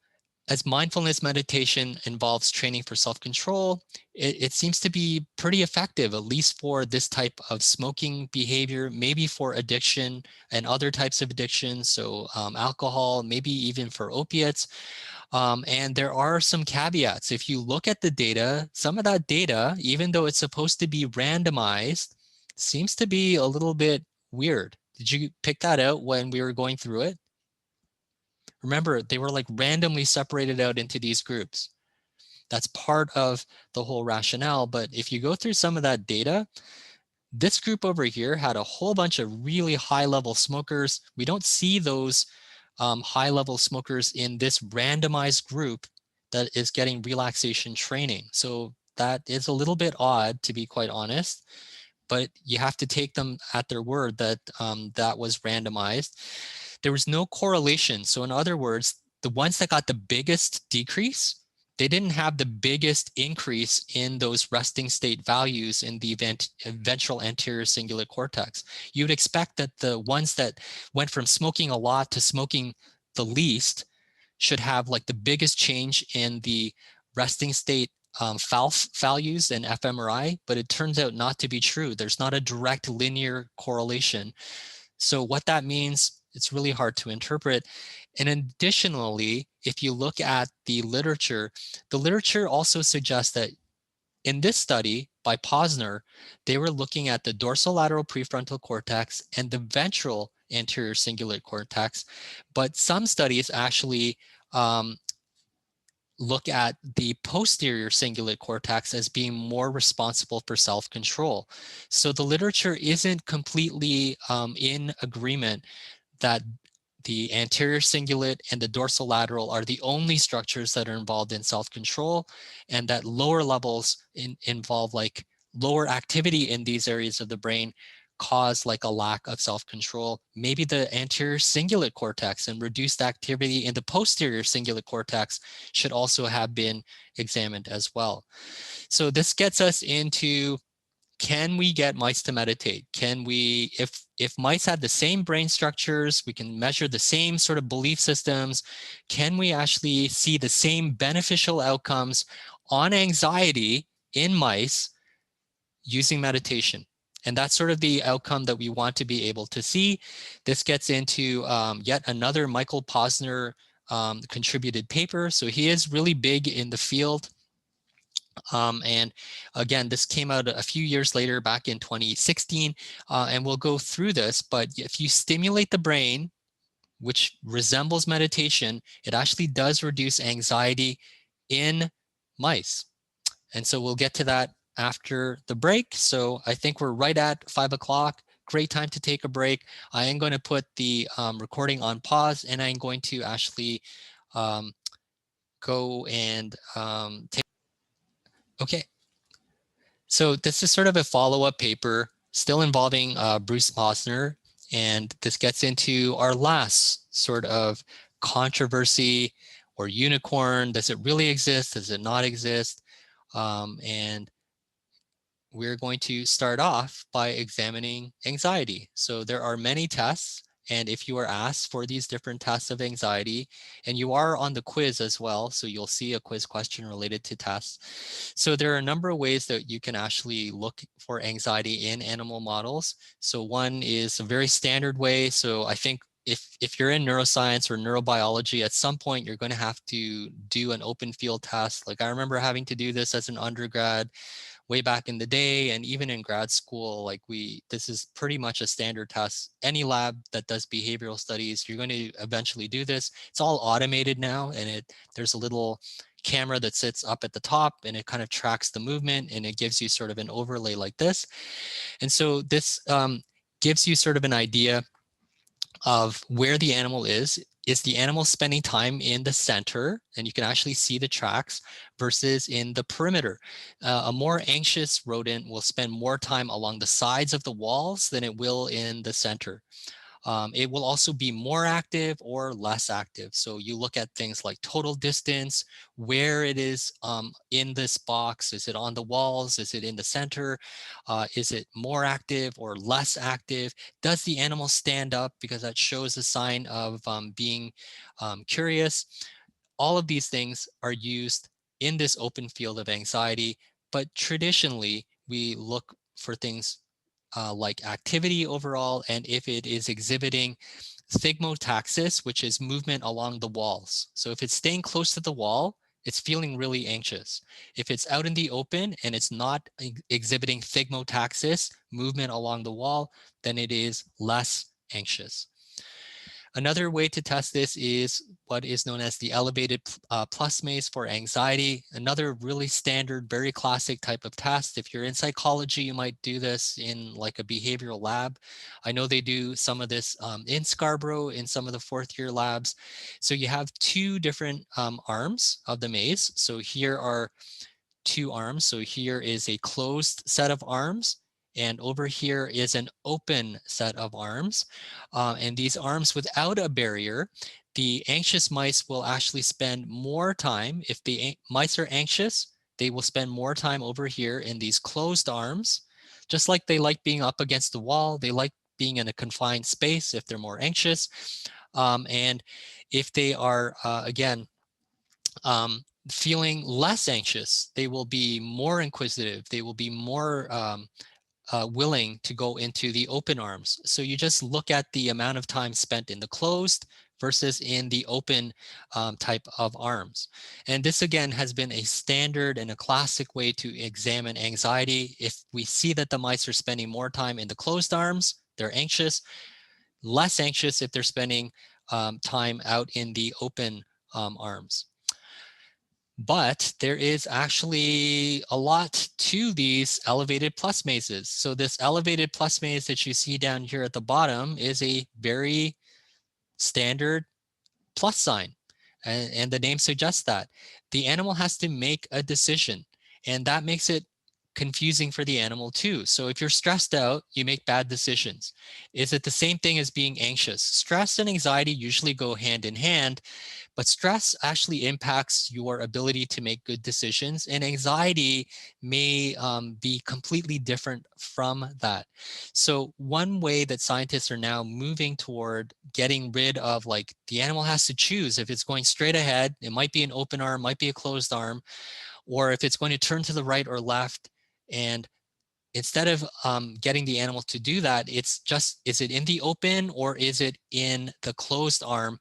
as mindfulness meditation involves training for self-control, it seems to be pretty effective, at least for this type of smoking behavior, maybe for addiction and other types of addictions, so alcohol, maybe even for opiates. And there are some caveats. If you look at the data, some of that data, even though it's supposed to be randomized, seems to be a little bit weird. Did you pick that out when we were going through it? Remember, they were like randomly separated out into these groups. That's part of the whole rationale. But if you go through some of that data, this group over here had a whole bunch of really high-level smokers. We don't see those high-level smokers in this randomized group that is getting relaxation training. So that is a little bit odd, to be quite honest, but you have to take them at their word that that was randomized. There was no correlation. So in other words, the ones that got the biggest decrease, they didn't have the biggest increase in those resting state values in the ventral anterior cingulate cortex. You would expect that the ones that went from smoking a lot to smoking the least should have like the biggest change in the resting state FALF values and fMRI, but it turns out not to be true. There's not a direct linear correlation. So what that means, it's really hard to interpret. And additionally, if you look at the literature also suggests that in this study by Posner, they were looking at the dorsolateral prefrontal cortex and the ventral anterior cingulate cortex, but some studies actually look at the posterior cingulate cortex as being more responsible for self-control. So the literature isn't completely in agreement that the anterior cingulate and the dorsolateral are the only structures that are involved in self-control, and that lower levels involve like lower activity in these areas of the brain cause like a lack of self-control. Maybe the anterior cingulate cortex and reduced activity in the posterior cingulate cortex should also have been examined as well. So this gets us into, can we get mice to meditate? Can we, if mice had the same brain structures, we can measure the same sort of belief systems, can we actually see the same beneficial outcomes on anxiety in mice using meditation. And that's sort of the outcome that we want to be able to see. This gets into yet another Michael Posner contributed paper. So he is really big in the field. And again, this came out a few years later, back in 2016, and we'll go through this. But if you stimulate the brain, which resembles meditation, it actually does reduce anxiety in mice. And so we'll get to that after the break. So I think we're right at 5 o'clock. Great time to take a break. I am going to put the recording on pause, and I'm going to actually go and take. Okay. So this is sort of a follow-up paper still involving Bruce Posner, and this gets into our last sort of controversy or unicorn. Does it really exist? Does it not exist? And we're going to start off by examining anxiety. So there are many tests, and if you are asked for these different tests of anxiety, and you are on the quiz as well, so you'll see a quiz question related to tests. So there are a number of ways that you can actually look for anxiety in animal models. So one is a very standard way. So I think if you're in neuroscience or neurobiology, at some point you're going to have to do an open field test. Like I remember having to do this as an undergrad way back in the day, and even in grad school, like this is pretty much a standard test. Any lab that does behavioral studies, you're going to eventually do this. It's all automated now, and there's a little camera that sits up at the top, and it kind of tracks the movement, and it gives you sort of an overlay like this. And so this gives you sort of an idea of where the animal is. Is the animal spending time in the center, and you can actually see the tracks, versus in the perimeter? A more anxious rodent will spend more time along the sides of the walls than it will in the center. It will also be more active or less active. So you look at things like total distance, where it is in this box. Is it on the walls? Is it in the center? Is it more active or less active? Does the animal stand up? Because that shows a sign of being curious. All of these things are used in this open field of anxiety, but traditionally we look for things like activity overall, and if it is exhibiting thigmotaxis, which is movement along the walls. So if it's staying close to the wall, it's feeling really anxious. If it's out in the open and it's not exhibiting thigmotaxis, movement along the wall, then it is less anxious. Another way to test this is what is known as the elevated plus maze for anxiety. Another really standard, very classic type of test. If you're in psychology, you might do this in like a behavioral lab. I know they do some of this in Scarborough in some of the fourth year labs. So you have two different arms of the maze. So here are two arms. So here is a closed set of arms, and over here is an open set of arms. And these arms without a barrier, the anxious mice will actually spend more time. If the mice are anxious, they will spend more time over here in these closed arms, just like they like being up against the wall. They like being in a confined space if they're more anxious. And if they are, again, feeling less anxious, they will be more inquisitive. They will be more willing to go into the open arms. So you just look at the amount of time spent in the closed versus in the open type of arms. And this again has been a standard and a classic way to examine anxiety. If we see that the mice are spending more time in the closed arms, they're anxious. Less anxious if they're spending time out in the open arms. But there is actually a lot to these elevated plus mazes. So this elevated plus maze that you see down here at the bottom is a very standard plus sign. And the name suggests that. The animal has to make a decision, and that makes it confusing for the animal too. So if you're stressed out, you make bad decisions. Is it the same thing as being anxious? Stress and anxiety usually go hand in hand, but stress actually impacts your ability to make good decisions, and anxiety may be completely different from that. So one way that scientists are now moving toward getting rid of, like, the animal has to choose if it's going straight ahead, it might be an open arm, might be a closed arm, or if it's going to turn to the right or left. And instead of getting the animal to do that, it's just, is it in the open or is it in the closed arm?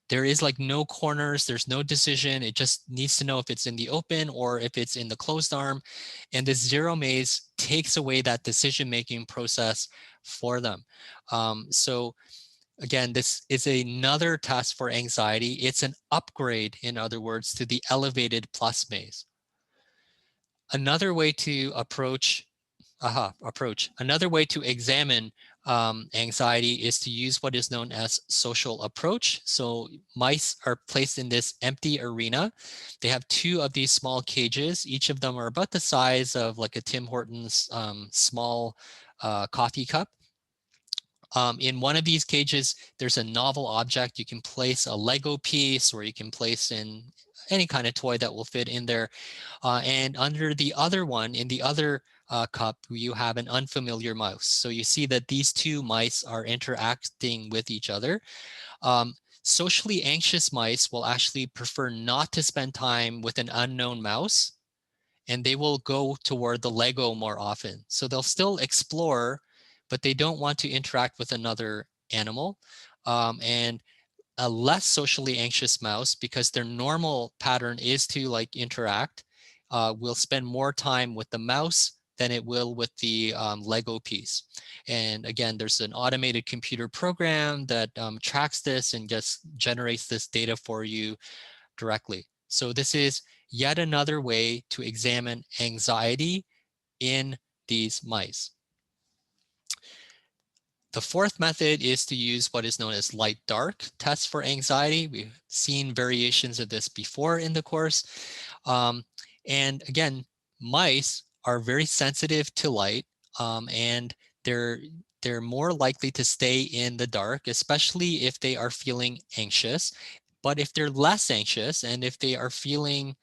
There is like no corners, there's no decision. It just needs to know if it's in the open or if it's in the closed arm. And this zero maze takes away that decision-making process for them. So again, this is another test for anxiety. It's an upgrade, in other words, to the elevated plus maze. Another way to Another way to examine anxiety is to use what is known as social approach. So mice are placed in this empty arena. They have two of these small cages. Each of them are about the size of like a Tim Hortons small coffee cup. In one of these cages, there's a novel object. You can place a Lego piece, or you can place in any kind of toy that will fit in there. And under the other one, in the other cup, you have an unfamiliar mouse. So you see that these two mice are interacting with each other. Socially anxious mice will actually prefer not to spend time with an unknown mouse, and they will go toward the Lego more often. So they'll still explore, but they don't want to interact with another animal. And a less socially anxious mouse, because their normal pattern is to like interact, will spend more time with the mouse than it will with the Lego piece. And again, there's an automated computer program that tracks this and just generates this data for you directly. So this is yet another way to examine anxiety in these mice. The fourth method is to use what is known as light-dark tests for anxiety. We've seen variations of this before in the course. And again, mice are very sensitive to light, and they're more likely to stay in the dark, especially if they are feeling anxious. But if they're less anxious and if they are feeling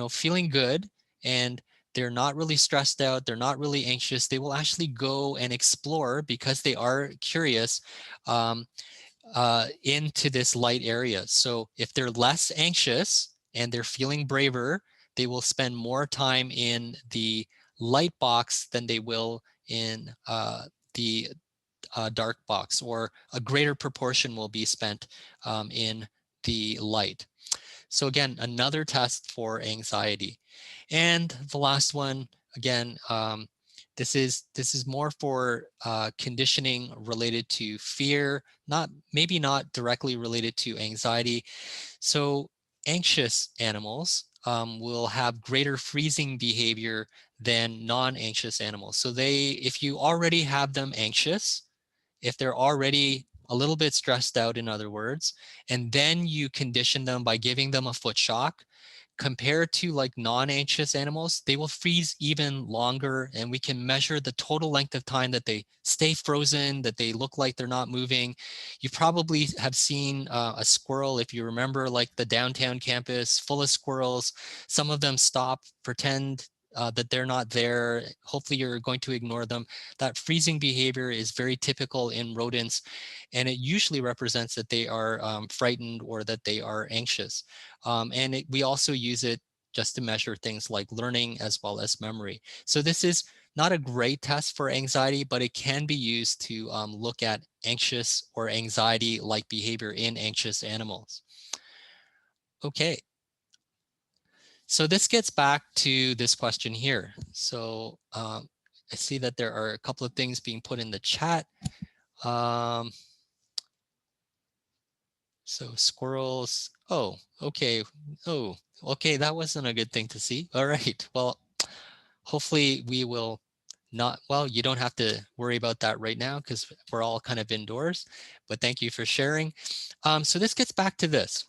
feeling good, and they're not really stressed out, they're not really anxious, they will actually go and explore because they are curious um, into this light area. So if they're less anxious and they're feeling braver, they will spend more time in the light box than they will in the dark box, or a greater proportion will be spent in the light. So again, another test for anxiety. And the last one, again, this is more for conditioning related to fear, maybe not directly related to anxiety. So anxious animals will have greater freezing behavior than non-anxious animals. So if you already have them anxious, if they're already a little bit stressed out, in other words, and then you condition them by giving them a foot shock, compared to like non-anxious animals, they will freeze even longer, and we can measure the total length of time that they stay frozen, that they look like they're not moving. You probably have seen a squirrel, if you remember, like the downtown campus full of squirrels. Some of them stop, pretend that they're not there. Hopefully you're going to ignore them. That freezing behavior is very typical in rodents, and it usually represents that they are frightened or that they are anxious. And we also use it just to measure things like learning as well as memory. So this is not a great test for anxiety, but it can be used to look at anxious or anxiety-like behavior in anxious animals. Okay. So this gets back to this question here. So I see that there are a couple of things being put in the chat. So squirrels, oh, okay. Oh, okay, that wasn't a good thing to see. All right, well, hopefully we will not, well, you don't have to worry about that right now because we're all kind of indoors, but thank you for sharing. So this gets back to this.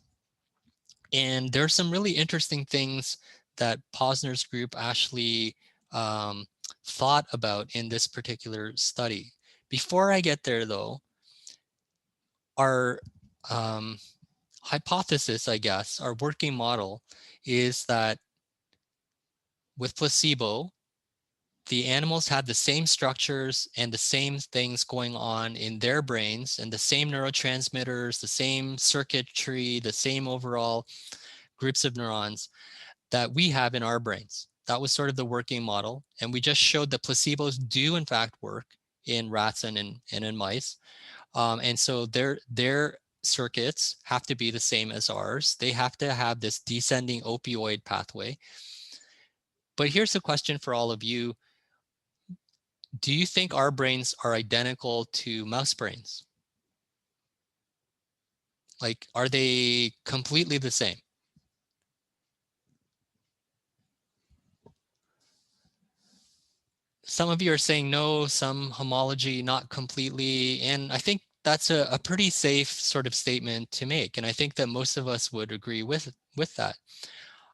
And there's some really interesting things that Posner's group actually thought about in this particular study. Before I get there though, our hypothesis, I guess, our working model is that with placebo, the animals had the same structures and the same things going on in their brains, and the same neurotransmitters, the same circuitry, the same overall groups of neurons that we have in our brains. That was sort of the working model. And we just showed that placebos do in fact work in rats and in mice. And so their circuits have to be the same as ours. They have to have this descending opioid pathway. But here's a question for all of you. Do you think our brains are identical to mouse brains? Like, are they completely the same? Some of you are saying no, some homology, not completely. And I think that's a pretty safe sort of statement to make. And I think that most of us would agree with that.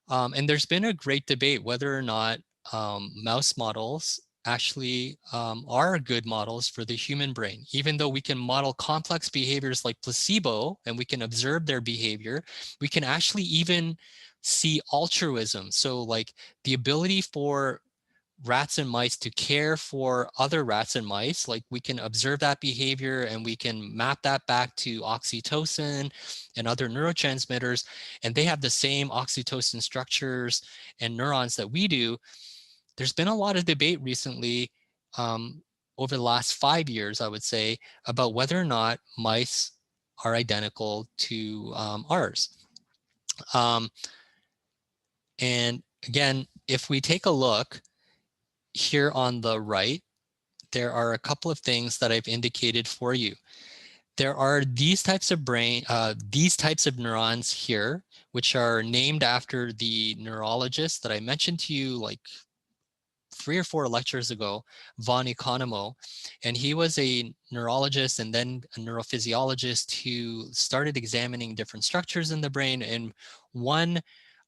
And there's been a great debate whether or not mouse models actually are good models for the human brain. Even though we can model complex behaviors like placebo and we can observe their behavior, we can actually even see altruism. So like the ability for rats and mice to care for other rats and mice, like we can observe that behavior and we can map that back to oxytocin and other neurotransmitters, and they have the same oxytocin structures and neurons that we do. There's been a lot of debate recently, over the last 5 years, I would say, about whether or not mice are identical to ours. And again, if we take a look here on the right, there are a couple of things that I've indicated for you. There are these types of neurons here, which are named after the neurologist that I mentioned to you like 3 or 4 lectures ago, von Economo. And he was a neurologist and then a neurophysiologist who started examining different structures in the brain. And one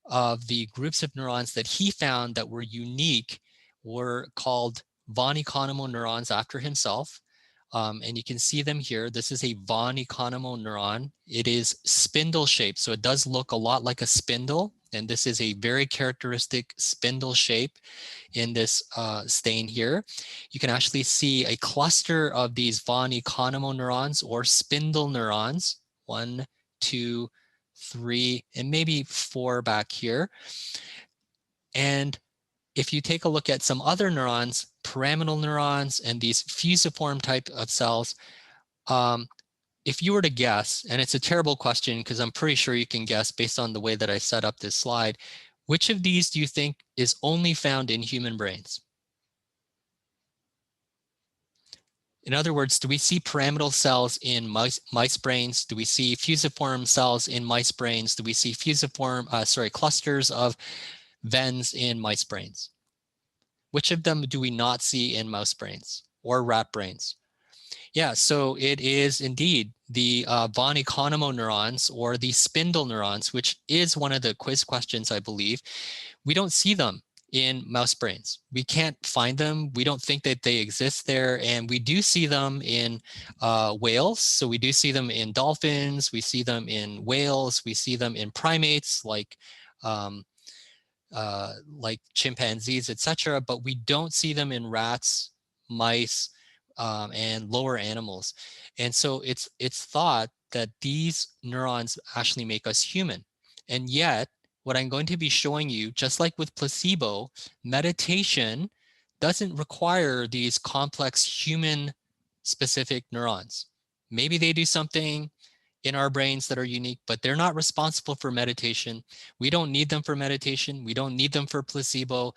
of the groups of neurons that he found that were unique were called von Economo neurons after himself. And you can see them here. This is a von Economo neuron. It is spindle shaped, so it does look a lot like a spindle. And this is a very characteristic spindle shape in this stain here. You can actually see a cluster of these von Economo neurons or spindle neurons, 1, 2, 3, and maybe 4 back here. And if you take a look at some other neurons, pyramidal neurons and these fusiform type of cells, if you were to guess, and it's a terrible question because I'm pretty sure you can guess based on the way that I set up this slide, which of these do you think is only found in human brains? In other words, do we see pyramidal cells in mice brains? Do we see fusiform cells in mice brains? Do we see clusters of VENs in mice brains? Which of them do we not see in mouse brains or rat brains? Yeah, so it is indeed the von Economo neurons or the spindle neurons, which is one of the quiz questions, I believe. We don't see them in mouse brains. We can't find them. We don't think that they exist there. And we do see them in whales. So we do see them in dolphins. We see them in whales. We see them in primates like chimpanzees, etc. But we don't see them in rats, mice, and lower animals. And so it's thought that these neurons actually make us human. And yet, what I'm going to be showing you, just like with placebo, meditation doesn't require these complex human-specific neurons. Maybe they do something in our brains that are unique, but they're not responsible for meditation. We don't need them for meditation. We don't need them for placebo.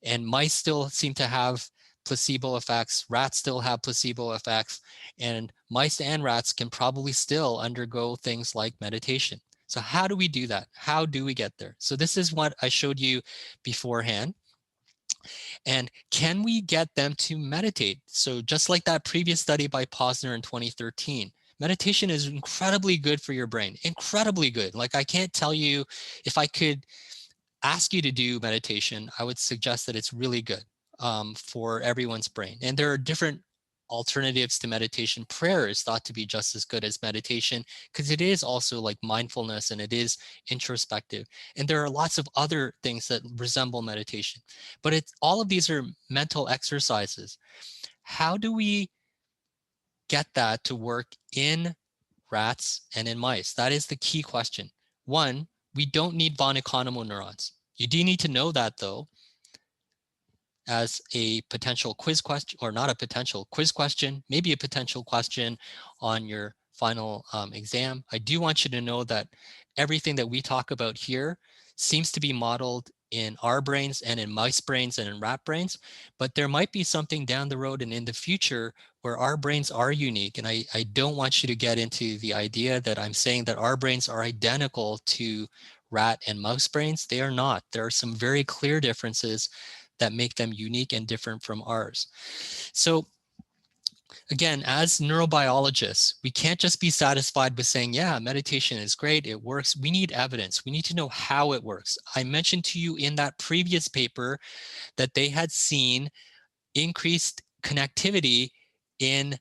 And mice still seem to have placebo effects. Rats still have placebo effects. And mice and rats can probably still undergo things like meditation. So how do we do that? How do we get there? So this is what I showed you beforehand. And can we get them to meditate? So just like that previous study by Posner in 2013, meditation is incredibly good for your brain, incredibly good. Like I can't tell you, if I could ask you to do meditation, I would suggest that it's really good for everyone's brain. And there are different alternatives to meditation. Prayer is thought to be just as good as meditation because it is also like mindfulness and it is introspective. And there are lots of other things that resemble meditation. But all of these are mental exercises. How do we get that to work in rats and in mice? That is the key question. One, we don't need von Economo neurons. You do need to know that though. as a potential quiz question, or not a potential quiz question, maybe a potential question on your final exam. I do want you to know that everything that we talk about here seems to be modeled in our brains and in mice brains and in rat brains, but there might be something down the road and in the future where our brains are unique. And I don't want you to get into the idea that I'm saying that our brains are identical to rat and mouse brains. They are not. There are some very clear differences that make them unique and different from ours. So again, as neurobiologists, we can't just be satisfied with saying, yeah, meditation is great, it works. We need evidence. We need to know how it works. I mentioned to you in that previous paper that they had seen increased connectivity in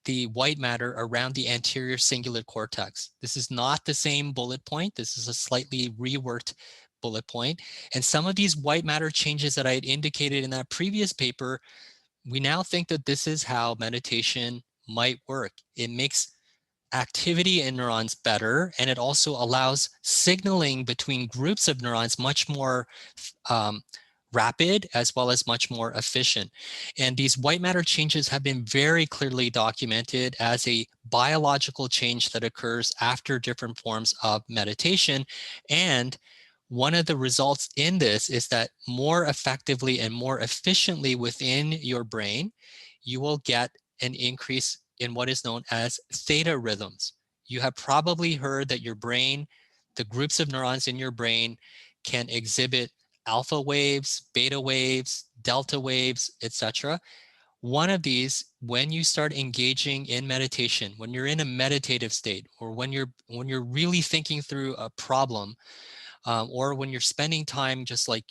the white matter around the anterior cingulate cortex. This is not the same bullet point. This is a slightly reworked bullet point. And some of these white matter changes that I had indicated in that previous paper, we now think that this is how meditation might work. It makes activity in neurons better, and it also allows signaling between groups of neurons much more um, rapid as well as much more efficient. And these white matter changes have been very clearly documented as a biological change that occurs after different forms of meditation. And one of the results in this is that more effectively and more efficiently within your brain, you will get an increase in what is known as theta rhythms. You have probably heard that your brain, the groups of neurons in your brain, can exhibit alpha waves, beta waves, delta waves, etc. One of these, when you start engaging in meditation, when you're in a meditative state, or when you're really thinking through a problem, or when you're spending time just like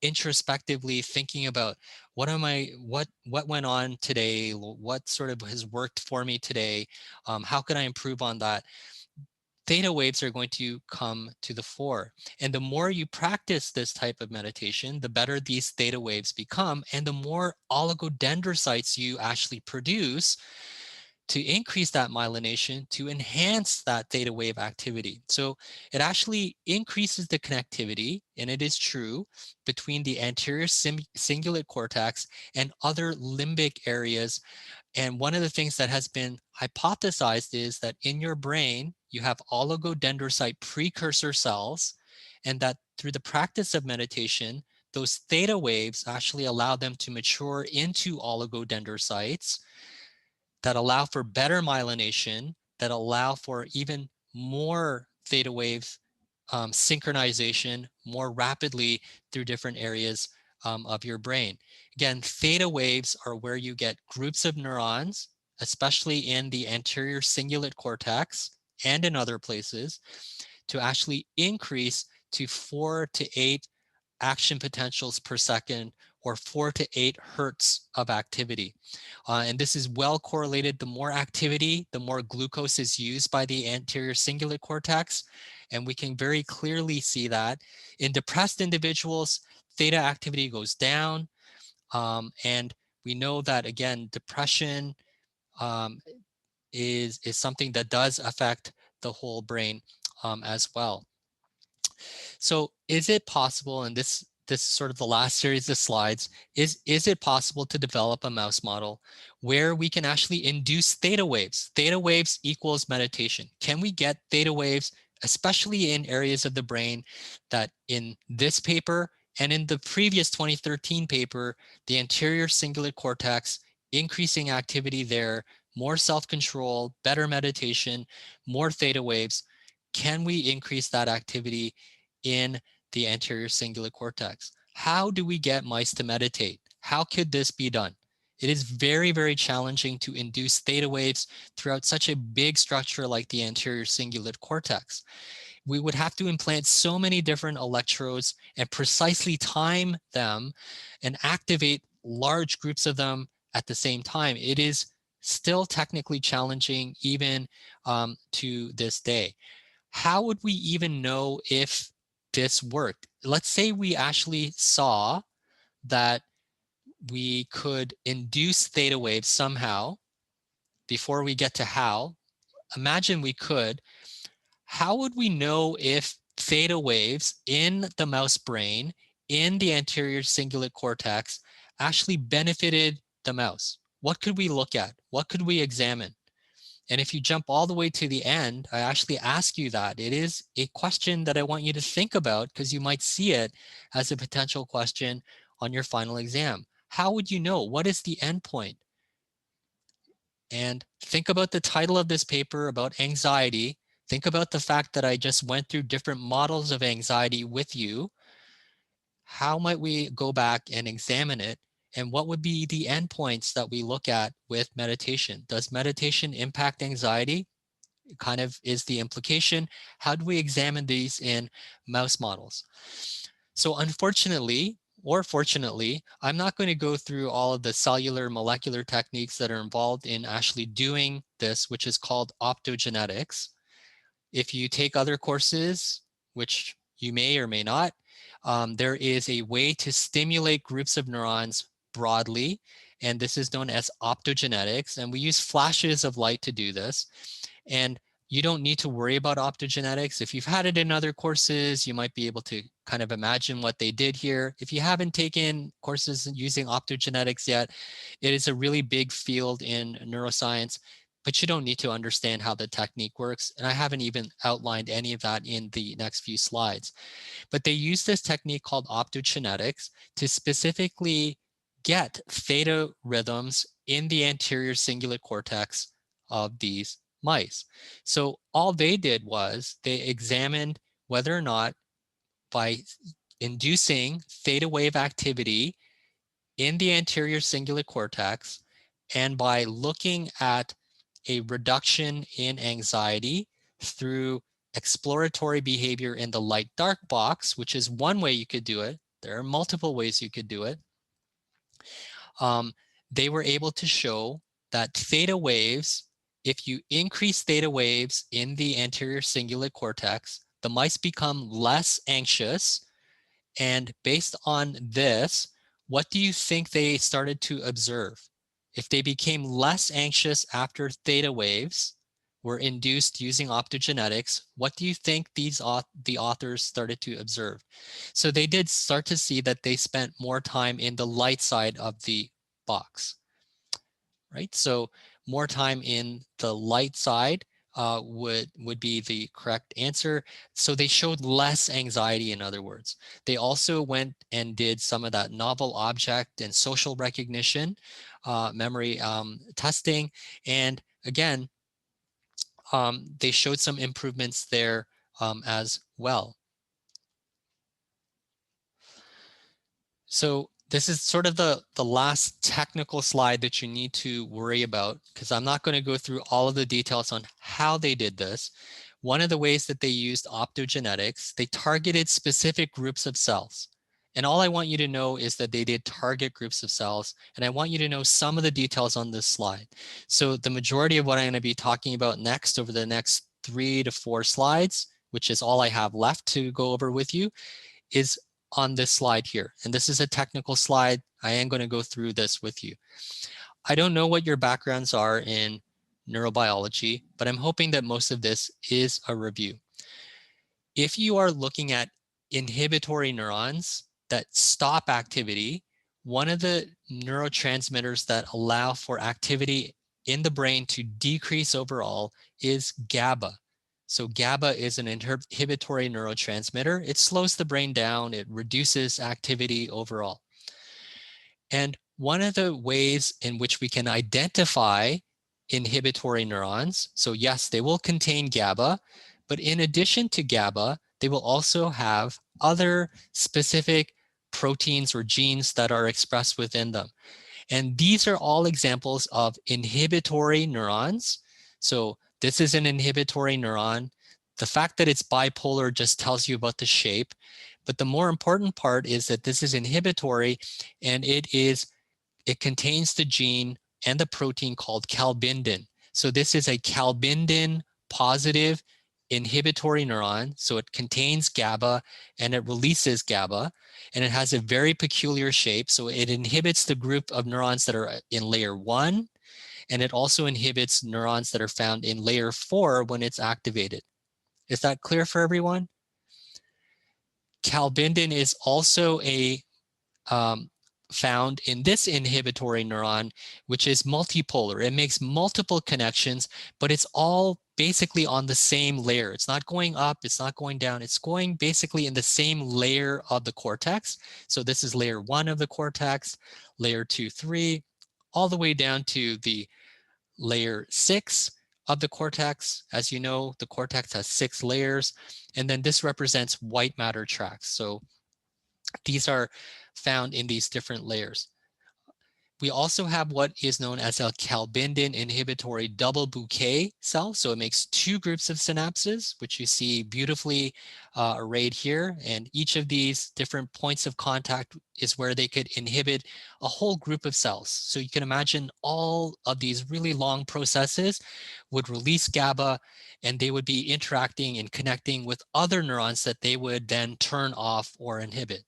introspectively thinking about what went on today, what sort of has worked for me today, how can I improve on that, theta waves are going to come to the fore. And the more you practice this type of meditation, the better these theta waves become, and the more oligodendrocytes you actually produce to increase that myelination, to enhance that theta wave activity. So it actually increases the connectivity, and it is true, between the anterior cingulate cortex and other limbic areas. And one of the things that has been hypothesized is that in your brain, you have oligodendrocyte precursor cells, and that through the practice of meditation, those theta waves actually allow them to mature into oligodendrocytes that allow for better myelination, that allow for even more theta wave synchronization more rapidly through different areas of your brain. Again, theta waves are where you get groups of neurons, especially in the anterior cingulate cortex and in other places, to actually increase to 4 to 8 action potentials per second, or 4 to 8 hertz of activity. And this is well correlated. The more activity, the more glucose is used by the anterior cingulate cortex. And we can very clearly see that in depressed individuals, theta activity goes down. And we know that, again, depression um, is something that does affect the whole brain as well. So is it possible, and this is sort of the last series of slides, is it possible to develop a mouse model where we can actually induce theta waves? Theta waves equals meditation. Can we get theta waves, especially in areas of the brain that in this paper and in the previous 2013 paper, the anterior cingulate cortex, increasing activity there, more self-control, better meditation, more theta waves. Can we increase that activity in the anterior cingulate cortex? How do we get mice to meditate? How could this be done? It is very, very challenging to induce theta waves throughout such a big structure like the anterior cingulate cortex. We would have to implant so many different electrodes and precisely time them and activate large groups of them at the same time. It is still technically challenging even to this day. How would we even know if this worked? Let's say we actually saw that we could induce theta waves somehow. Before we get to how, imagine we could. How would we know if theta waves in the mouse brain, in the anterior cingulate cortex, actually benefited the mouse? What could we look at? What could we examine? And if you jump all the way to the end, I actually ask you that. It is a question that I want you to think about because you might see it as a potential question on your final exam. How would you know? What is the endpoint? And think about the title of this paper about anxiety. Think about the fact that I just went through different models of anxiety with you. How might we go back and examine it? And what would be the endpoints that we look at with meditation? Does meditation impact anxiety? It kind of is the implication. How do we examine these in mouse models? So unfortunately, or fortunately, I'm not going to go through all of the cellular molecular techniques that are involved in actually doing this, which is called optogenetics. If you take other courses, which you may or may not, there is a way to stimulate groups of neurons broadly, and this is known as optogenetics, and we use flashes of light to do this. And you don't need to worry about optogenetics. If you've had it in other courses, you might be able to kind of imagine what they did here. If you haven't taken courses using optogenetics yet, it is a really big field in neuroscience, but you don't need to understand how the technique works. And I haven't even outlined any of that in the next few slides. But they use this technique called optogenetics to specifically get theta rhythms in the anterior cingulate cortex of these mice. So all they did was they examined whether or not by inducing theta wave activity in the anterior cingulate cortex and by looking at a reduction in anxiety through exploratory behavior in the light dark box, which is one way you could do it. There are multiple ways you could do it. They were able to show that theta waves, if you increase theta waves in the anterior cingulate cortex, the mice become less anxious. And based on this, what do you think they started to observe? If they became less anxious after theta waves were induced using optogenetics, what do you think the authors started to observe? So they did start to see that they spent more time in the light side of the box, right? So more time in the light side would be the correct answer. So they showed less anxiety, in other words. They also went and did some of that novel object and social recognition, memory testing. And again, they showed some improvements there as well. So this is sort of the last technical slide that you need to worry about, because I'm not going to go through all of the details on how they did this. One of the ways that they used optogenetics, they targeted specific groups of cells. And all I want you to know is that they did target groups of cells. And I want you to know some of the details on this slide. So the majority of what I'm going to be talking about next over the next 3 to 4 slides, which is all I have left to go over with you, is on this slide here. And this is a technical slide. I am going to go through this with you. I don't know what your backgrounds are in neurobiology, but I'm hoping that most of this is a review. If you are looking at inhibitory neurons that stop activity, one of the neurotransmitters that allow for activity in the brain to decrease overall is GABA. So GABA is an inhibitory neurotransmitter. It slows the brain down. It reduces activity overall. And one of the ways in which we can identify inhibitory neurons, so yes, they will contain GABA, but in addition to GABA, they will also have other specific proteins or genes that are expressed within them. And these are all examples of inhibitory neurons. So this is an inhibitory neuron. The fact that it's bipolar just tells you about the shape. But the more important part is that this is inhibitory, and it contains the gene and the protein called calbindin. So this is a calbindin positive inhibitory neuron. So it contains GABA and it releases GABA, and it has a very peculiar shape. So it inhibits the group of neurons that are in layer 1, and it also inhibits neurons that are found in layer 4 when it's activated. Is that clear for everyone? Calbindin is also a found in this inhibitory neuron, which is multipolar. It makes multiple connections, but it's all basically on the same layer. It's not going up, it's not going down, it's going basically in the same layer of the cortex. So this is layer 1 of the cortex, layer 2, 3, all the way down to the layer 6 of the cortex. As you know, the cortex has 6 layers, and then this represents white matter tracts. So these are found in these different layers. We also have what is known as a calbindin inhibitory double bouquet cell. So it makes 2 groups of synapses, which you see beautifully arrayed here. And each of these different points of contact is where they could inhibit a whole group of cells. So you can imagine all of these really long processes would release GABA, and they would be interacting and connecting with other neurons that they would then turn off or inhibit.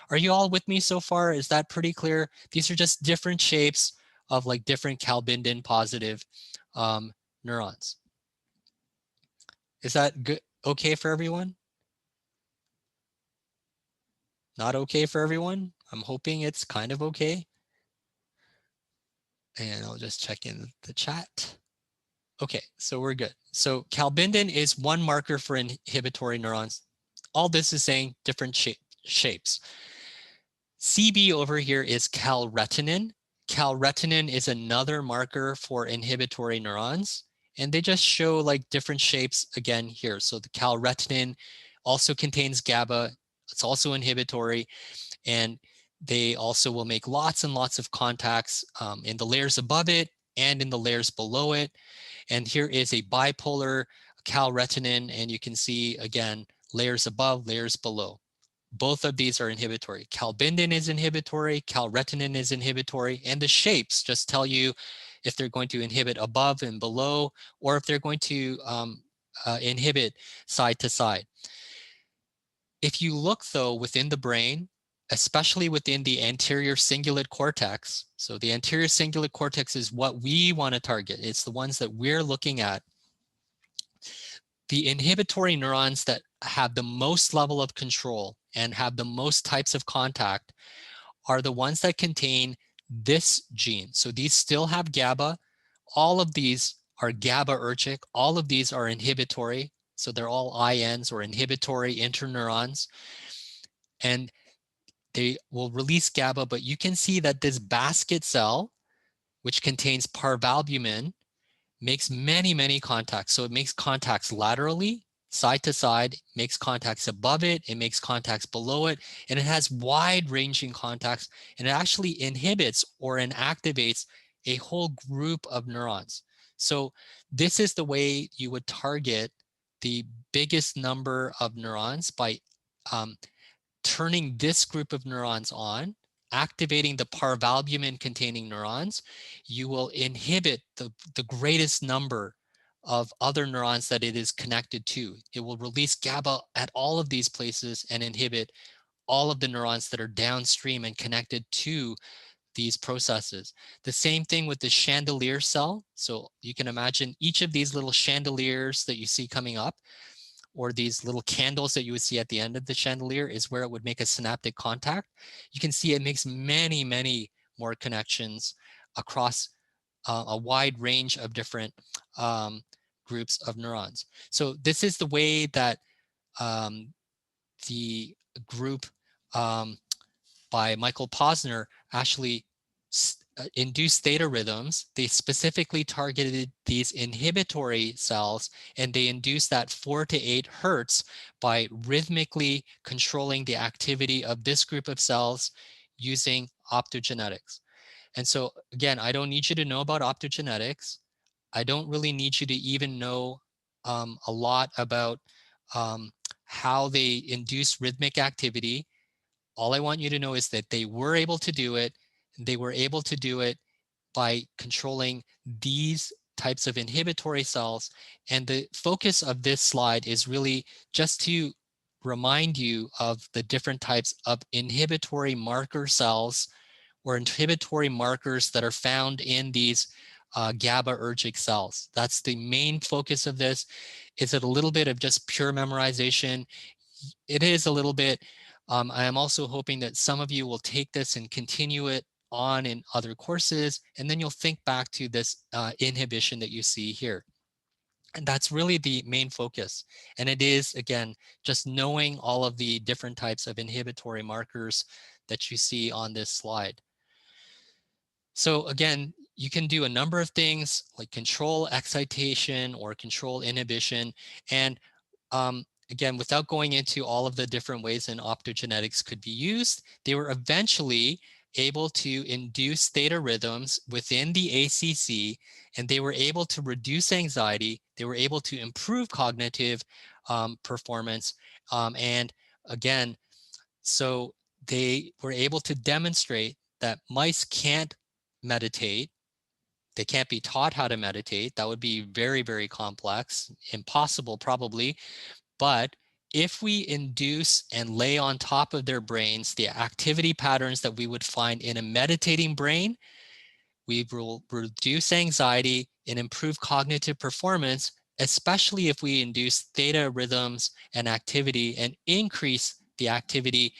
Are you all with me so far? Is that pretty clear? These are just different shapes of like different calbindin positive neurons. Is that good? Okay for everyone? Not okay for everyone? I'm hoping it's kind of okay. And I'll just check in the chat. Okay, so we're good. So calbindin is one marker for inhibitory neurons. All this is saying different shapes. CB over here is calretinin. Calretinin is another marker for inhibitory neurons, and they just show like different shapes again here. So the calretinin also contains GABA. It's also inhibitory, and they also will make lots and lots of contacts in the layers above it and in the layers below it. And here is a bipolar calretinin, and you can see again layers above, layers below. Both of these are inhibitory. Calbindin is inhibitory, calretinin is inhibitory, and the shapes just tell you if they're going to inhibit above and below, or if they're going to inhibit side to side. If you look though within the brain, especially within the anterior cingulate cortex, so the anterior cingulate cortex is what we want to target. It's the ones that we're looking at. The inhibitory neurons that have the most level of control and have the most types of contact are the ones that contain this gene. So these still have GABA. All of these are GABAergic. All of these are inhibitory. So they're all INs or inhibitory interneurons. And they will release GABA, but you can see that this basket cell, which contains parvalbumin, makes many, many contacts. So it makes contacts laterally, side to side, makes contacts above it, it makes contacts below it, and it has wide-ranging contacts, and it actually inhibits or inactivates a whole group of neurons. So this is the way you would target the biggest number of neurons by turning this group of neurons on, activating the parvalbumin containing neurons. You will inhibit the greatest number of other neurons that it is connected to. It will release GABA at all of these places and inhibit all of the neurons that are downstream and connected to these processes. The same thing with the chandelier cell. So you can imagine each of these little chandeliers that you see coming up, or these little candles that you would see at the end of the chandelier, is where it would make a synaptic contact. You can see it makes many, many more connections across a wide range of different groups of neurons. So this is the way that the group by Michael Posner actually induced theta rhythms. They specifically targeted these inhibitory cells, and they induced that 4 to 8 hertz by rhythmically controlling the activity of this group of cells using optogenetics. And so again, I don't need you to know about optogenetics. I don't really need you to even know a lot about how they induce rhythmic activity. All I want you to know is that they were able to do it. They were able to do it by controlling these types of inhibitory cells. And the focus of this slide is really just to remind you of the different types of inhibitory marker cells or inhibitory markers that are found in these GABAergic cells. That's the main focus of this. Is it a little bit of just pure memorization? It is a little bit, I am also hoping that some of you will take this and continue it on in other courses, and then you'll think back to this inhibition that you see here. And that's really the main focus. And it is, again, just knowing all of the different types of inhibitory markers that you see on this slide. So again, you can do a number of things like control excitation or control inhibition. And again, without going into all of the different ways in optogenetics could be used, they were eventually able to induce theta rhythms within the ACC, and they were able to reduce anxiety. They were able to improve cognitive performance. And again, so they were able to demonstrate that mice can't meditate. They can't be taught how to meditate. That would be very, very complex, impossible probably. But if we induce and lay on top of their brains the activity patterns that we would find in a meditating brain, we will reduce anxiety and improve cognitive performance, especially if we induce theta rhythms and activity and increase the activity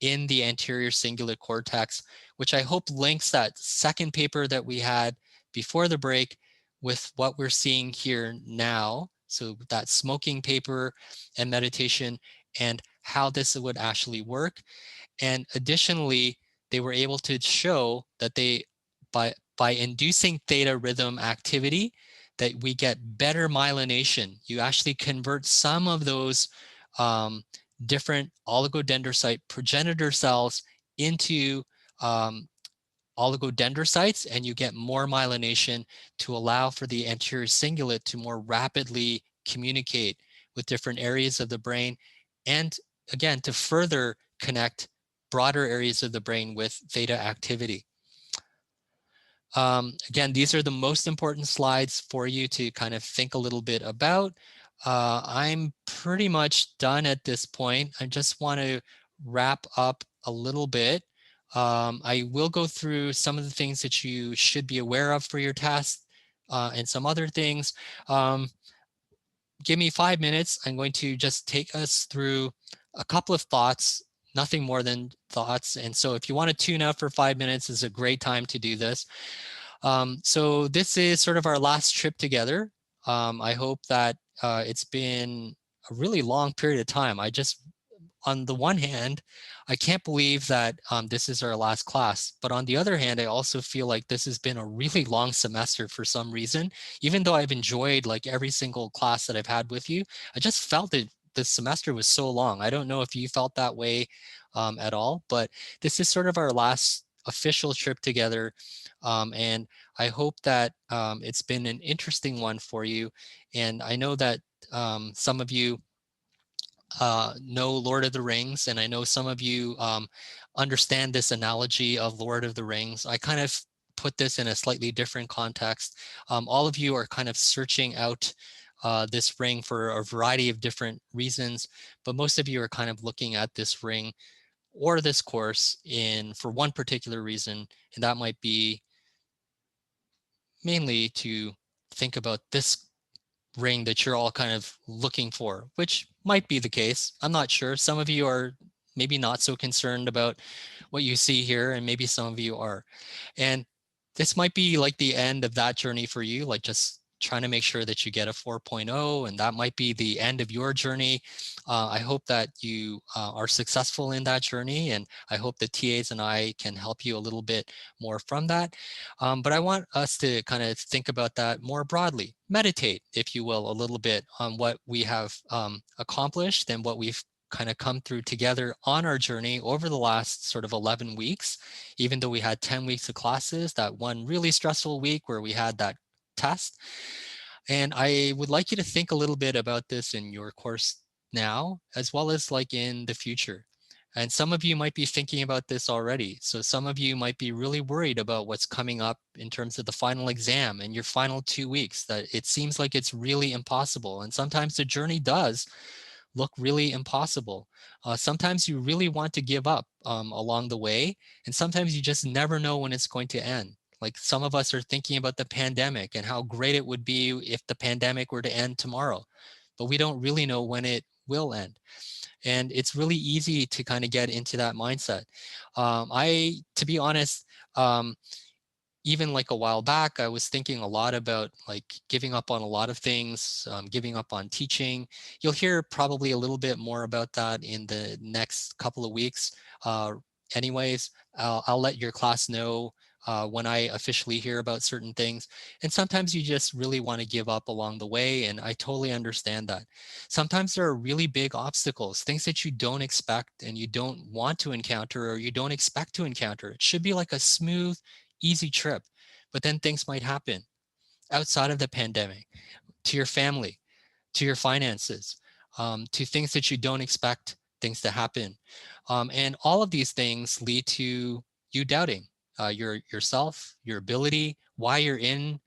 in the anterior cingulate cortex, which I hope links that second paper that we had before the break with what we're seeing here now. So that smoking paper and meditation and how this would actually work. And additionally, they were able to show that by inducing theta rhythm activity, that we get better myelination. You actually convert some of those different oligodendrocyte progenitor cells into oligodendrocytes, and you get more myelination to allow for the anterior cingulate to more rapidly communicate with different areas of the brain, and again, to further connect broader areas of the brain with theta activity. Again, these are the most important slides for you to kind of think a little bit about. I'm pretty much done at this point. I just want to wrap up a little bit. I will go through some of the things that you should be aware of for your test and some other things. Give me 5 minutes. I'm going to just take us through a couple of thoughts, nothing more than thoughts. And so if you want to tune out for 5 minutes, is a great time to do this. So this is sort of our last trip together. I hope that it's been a really long period of time. On the one hand, I can't believe that this is our last class. But on the other hand, I also feel like this has been a really long semester for some reason. Even though I've enjoyed like every single class that I've had with you, I just felt that this semester was so long. I don't know if you felt that way at all, but this is sort of our last official trip together. And I hope that it's been an interesting one for you. And I know that some of you know Lord of the Rings, and I know some of you understand this analogy of Lord of the Rings. I kind of put this in a slightly different context. All of you are kind of searching out this ring for a variety of different reasons, but most of you are kind of looking at this ring or this course for one particular reason, and that might be mainly to think about this ring that you're all kind of looking for, which might be the case. I'm not sure. Some of you are maybe not so concerned about what you see here, and maybe some of you are. And this might be like the end of that journey for you, like just trying to make sure that you get a 4.0, and that might be the end of your journey. I hope that you are successful in that journey, and I hope the TAs and I can help you a little bit more from that. But I want us to kind of think about that more broadly. Meditate, if you will, a little bit on what we have accomplished and what we've kind of come through together on our journey over the last sort of 11 weeks, even though we had 10 weeks of classes, that one really stressful week where we had that test. And I would like you to think a little bit about this in your course now, as well as like in the future. And some of you might be thinking about this already. So some of you might be really worried about what's coming up in terms of the final exam and your final 2 weeks, that it seems like it's really impossible. And sometimes the journey does look really impossible. Sometimes you really want to give up along the way, and sometimes you just never know when it's going to end. Like some of us are thinking about the pandemic and how great it would be if the pandemic were to end tomorrow, but we don't really know when it will end. And it's really easy to kind of get into that mindset. To be honest, even like a while back, I was thinking a lot about like giving up on a lot of things, giving up on teaching. You'll hear probably a little bit more about that in the next couple of weeks. Uh, anyways, I'll let your class know when I officially hear about certain things. And sometimes you just really want to give up along the way. And I totally understand that. Sometimes there are really big obstacles, things that you don't expect and you don't want to encounter or you don't expect to encounter. It should be like a smooth, easy trip, but then things might happen outside of the pandemic, to your family, to your finances, to things that you don't expect things to happen. And all of these things lead to you doubting yourself, your ability, why you're in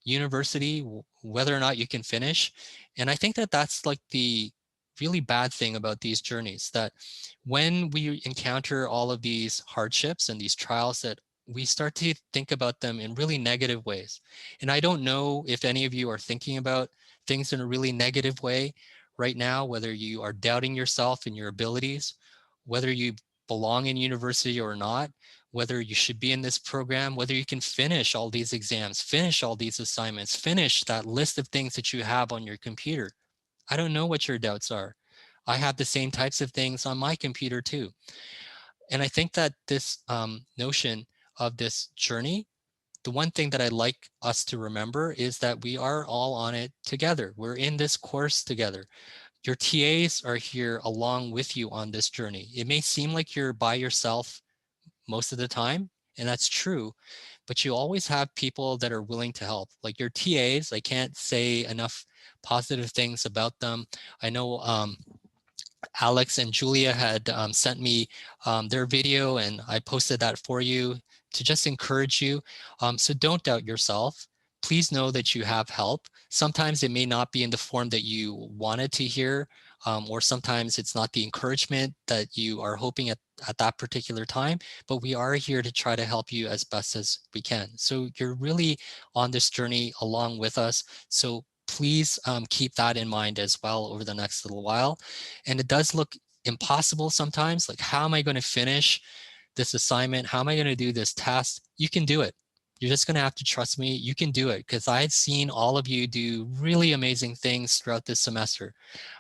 university, whether or not you can finish. And I think that that's like the really bad thing about these journeys, that when we encounter all of these hardships and these trials, that we start to think about them in really negative ways. And I don't know if any of you are thinking about things in a really negative way right now, whether you are doubting yourself and your abilities, whether you belong in university or not, whether you should be in this program, whether you can finish all these exams, finish all these assignments, finish that list of things that you have on your computer. I don't know what your doubts are. I have the same types of things on my computer too. And I think that this notion of this journey, the one thing that I'd like us to remember is that we are all on it together. We're in this course together. Your TAs are here along with you on this journey. It may seem like you're by yourself most of the time, and that's true, but you always have people that are willing to help. Like your TAs, I can't say enough positive things about them. I know Alex and Julia had sent me their video, and I posted that for you to just encourage you. So don't doubt yourself. Please know that you have help. Sometimes it may not be in the form that you wanted to hear, or sometimes it's not the encouragement that you are hoping at that particular time, but we are here to try to help you as best as we can. So you're really on this journey along with us. So please keep that in mind as well over the next little while. And it does look impossible sometimes. Like, how am I going to finish this assignment? How am I going to do this test? You can do it. You're just going to have to trust me. You can do it, because I've seen all of you do really amazing things throughout this semester.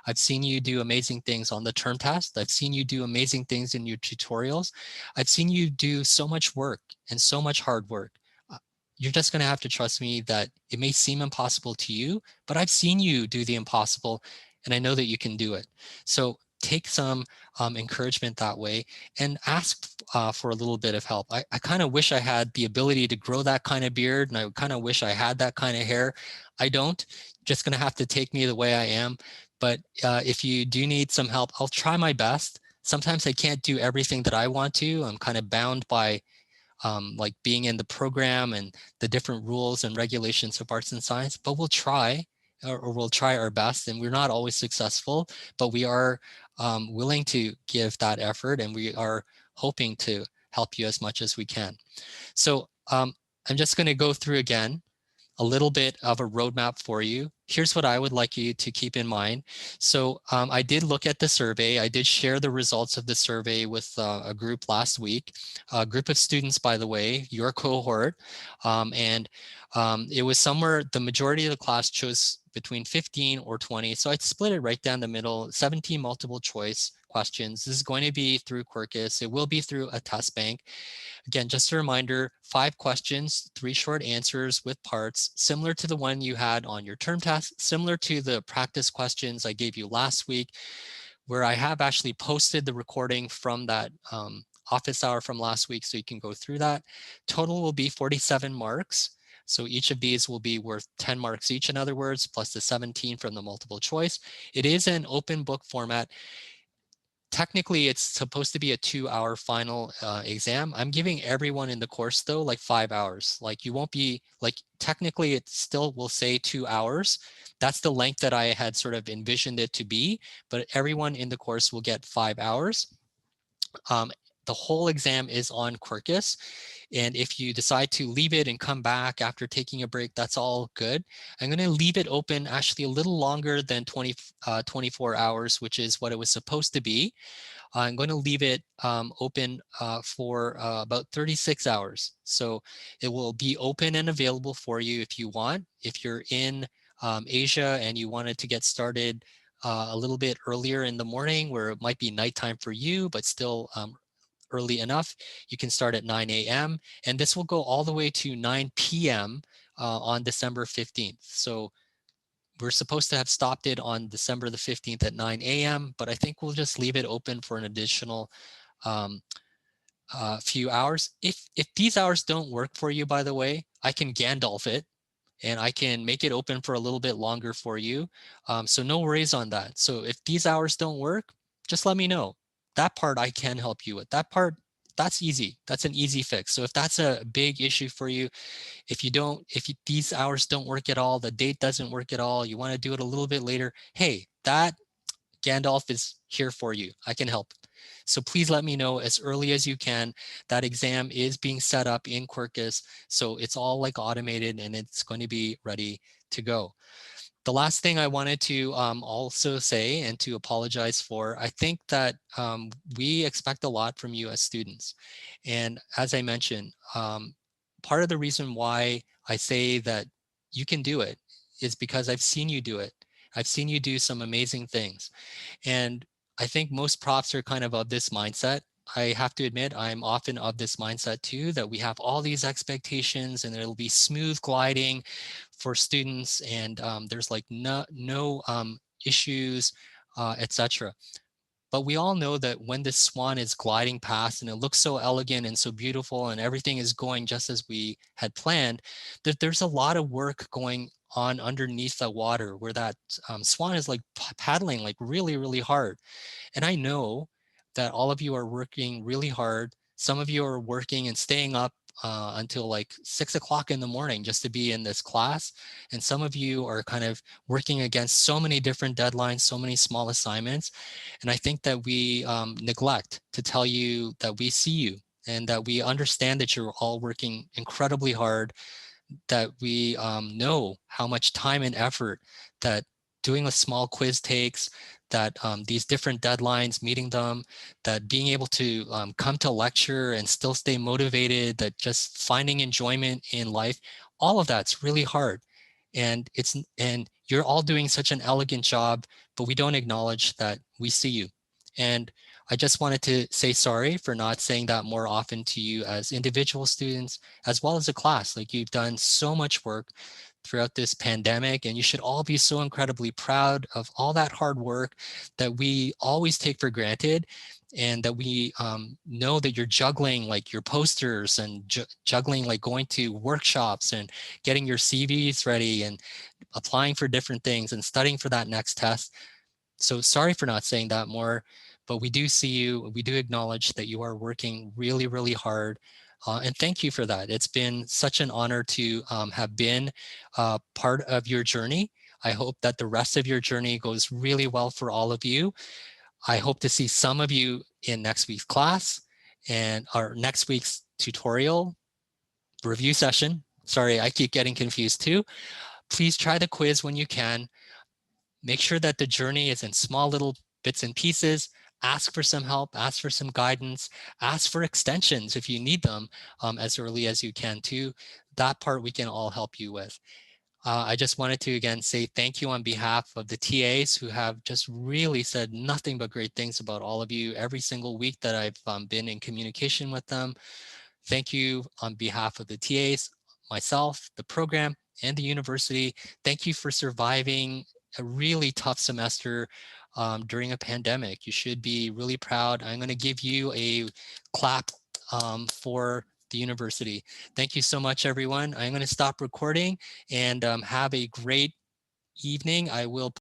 I've seen you do amazing things on the term test. I've seen you do amazing things in your tutorials. I've seen you do so much work and so much hard work. You're just going to have to trust me that it may seem impossible to you, but I've seen you do the impossible, and I know that you can do it. So take some encouragement that way, and ask for a little bit of help. I kind of wish I had the ability to grow that kind of beard, and I kind of wish I had that kind of hair. I don't. Just going to have to take me the way I am. But if you do need some help, I'll try my best. Sometimes I can't do everything that I want to. I'm kind of bound by like being in the program and the different rules and regulations of arts and science, but we'll try, or we'll try our best. And we're not always successful, but we are willing to give that effort, and we are hoping to help you as much as we can. So I'm just going to go through again a little bit of a roadmap for you. Here's what I would like you to keep in mind. So I did look at the survey. I did share the results of the survey with a group last week, a group of students, by the way, your cohort. And it was somewhere, the majority of the class chose between 15 or 20. So I split it right down the middle, 17 multiple choice questions. This is going to be through Quirkus. It will be through a test bank. Again, just a reminder, 5 questions, 3 short answers with parts, similar to the one you had on your term test, similar to the practice questions I gave you last week, where I have actually posted the recording from that office hour from last week, so you can go through that. Total will be 47 marks. So each of these will be worth 10 marks each, in other words, plus the 17 from the multiple choice. It is an open book format. Technically, it's supposed to be a 2-hour final exam. I'm giving everyone in the course, though, like 5 hours. Like, you won't be, like, technically it still will say 2 hours. That's the length that I had sort of envisioned it to be, but everyone in the course will get 5 hours. the whole exam is on Quarkus. And if you decide to leave it and come back after taking a break, that's all good. I'm going to leave it open actually a little longer than 24 hours, which is what it was supposed to be. I'm going to leave it open for about 36 hours. So it will be open and available for you if you want. If you're in Asia and you wanted to get started a little bit earlier in the morning where it might be nighttime for you, but still early enough, you can start at 9 a.m. And this will go all the way to 9 p.m. On December 15th. So we're supposed to have stopped it on December the 15th at 9 a.m., but I think we'll just leave it open for an additional um, few hours. If these hours don't work for you, by the way, I can Gandalf it and I can make it open for a little bit longer for you. So no worries on that. So if these hours don't work, just let me know. That part I can help you with. That part, that's easy. That's an easy fix. So if that's a big issue for you, if these hours don't work at all, the date doesn't work at all, you want to do it a little bit later, hey, that Gandalf is here for you. I can help. So please let me know as early as you can. That exam is being set up in Quarkus, so it's all like automated and it's going to be ready to go. The last thing I wanted to also say and to apologize for, I think that we expect a lot from you as students. And as I mentioned, part of the reason why I say that you can do it is because I've seen you do it. I've seen you do some amazing things. And I think most profs are kind of this mindset. I have to admit, I'm often of this mindset too, that we have all these expectations and it'll be smooth gliding for students and there's like no issues, etc. But we all know that when the swan is gliding past and it looks so elegant and so beautiful and everything is going just as we had planned, that there's a lot of work going on underneath the water where that swan is like paddling like really, really hard. And I know that all of you are working really hard. Some of you are working and staying up until like 6 o'clock in the morning just to be in this class. And some of you are kind of working against so many different deadlines, so many small assignments. And I think that we neglect to tell you that we see you and that we understand that you're all working incredibly hard, that we know how much time and effort that doing a small quiz takes, that these different deadlines, meeting them, that being able to come to lecture and still stay motivated, that just finding enjoyment in life, all of that's really hard. And you're all doing such an elegant job, but we don't acknowledge that we see you. And I just wanted to say sorry for not saying that more often to you as individual students, as well as a class. Like, you've done so much work throughout this pandemic, and you should all be so incredibly proud of all that hard work that we always take for granted, and that we know that you're juggling like your posters and juggling like going to workshops and getting your CVs ready and applying for different things and studying for that next test. So sorry for not saying that more, but we do see you. We do acknowledge that you are working really, really hard. And thank you for that. It's been such an honor to have been part of your journey. I hope that the rest of your journey goes really well for all of you. I hope to see some of you in next week's class and our next week's tutorial review session. Sorry, I keep getting confused too. Please try the quiz when you can. Make sure that the journey is in small little bits and pieces. Ask for some help, ask for some guidance, ask for extensions if you need them as early as you can too. That part we can all help you with. I just wanted to again say thank you on behalf of the TAs who have just really said nothing but great things about all of you every single week that I've been in communication with them. Thank you on behalf of the TAs, myself, the program, and the university. Thank you for surviving a really tough semester during a pandemic. You should be really proud. I'm going to give you a clap for the university. Thank you so much, everyone. I'm going to stop recording and have a great evening. I will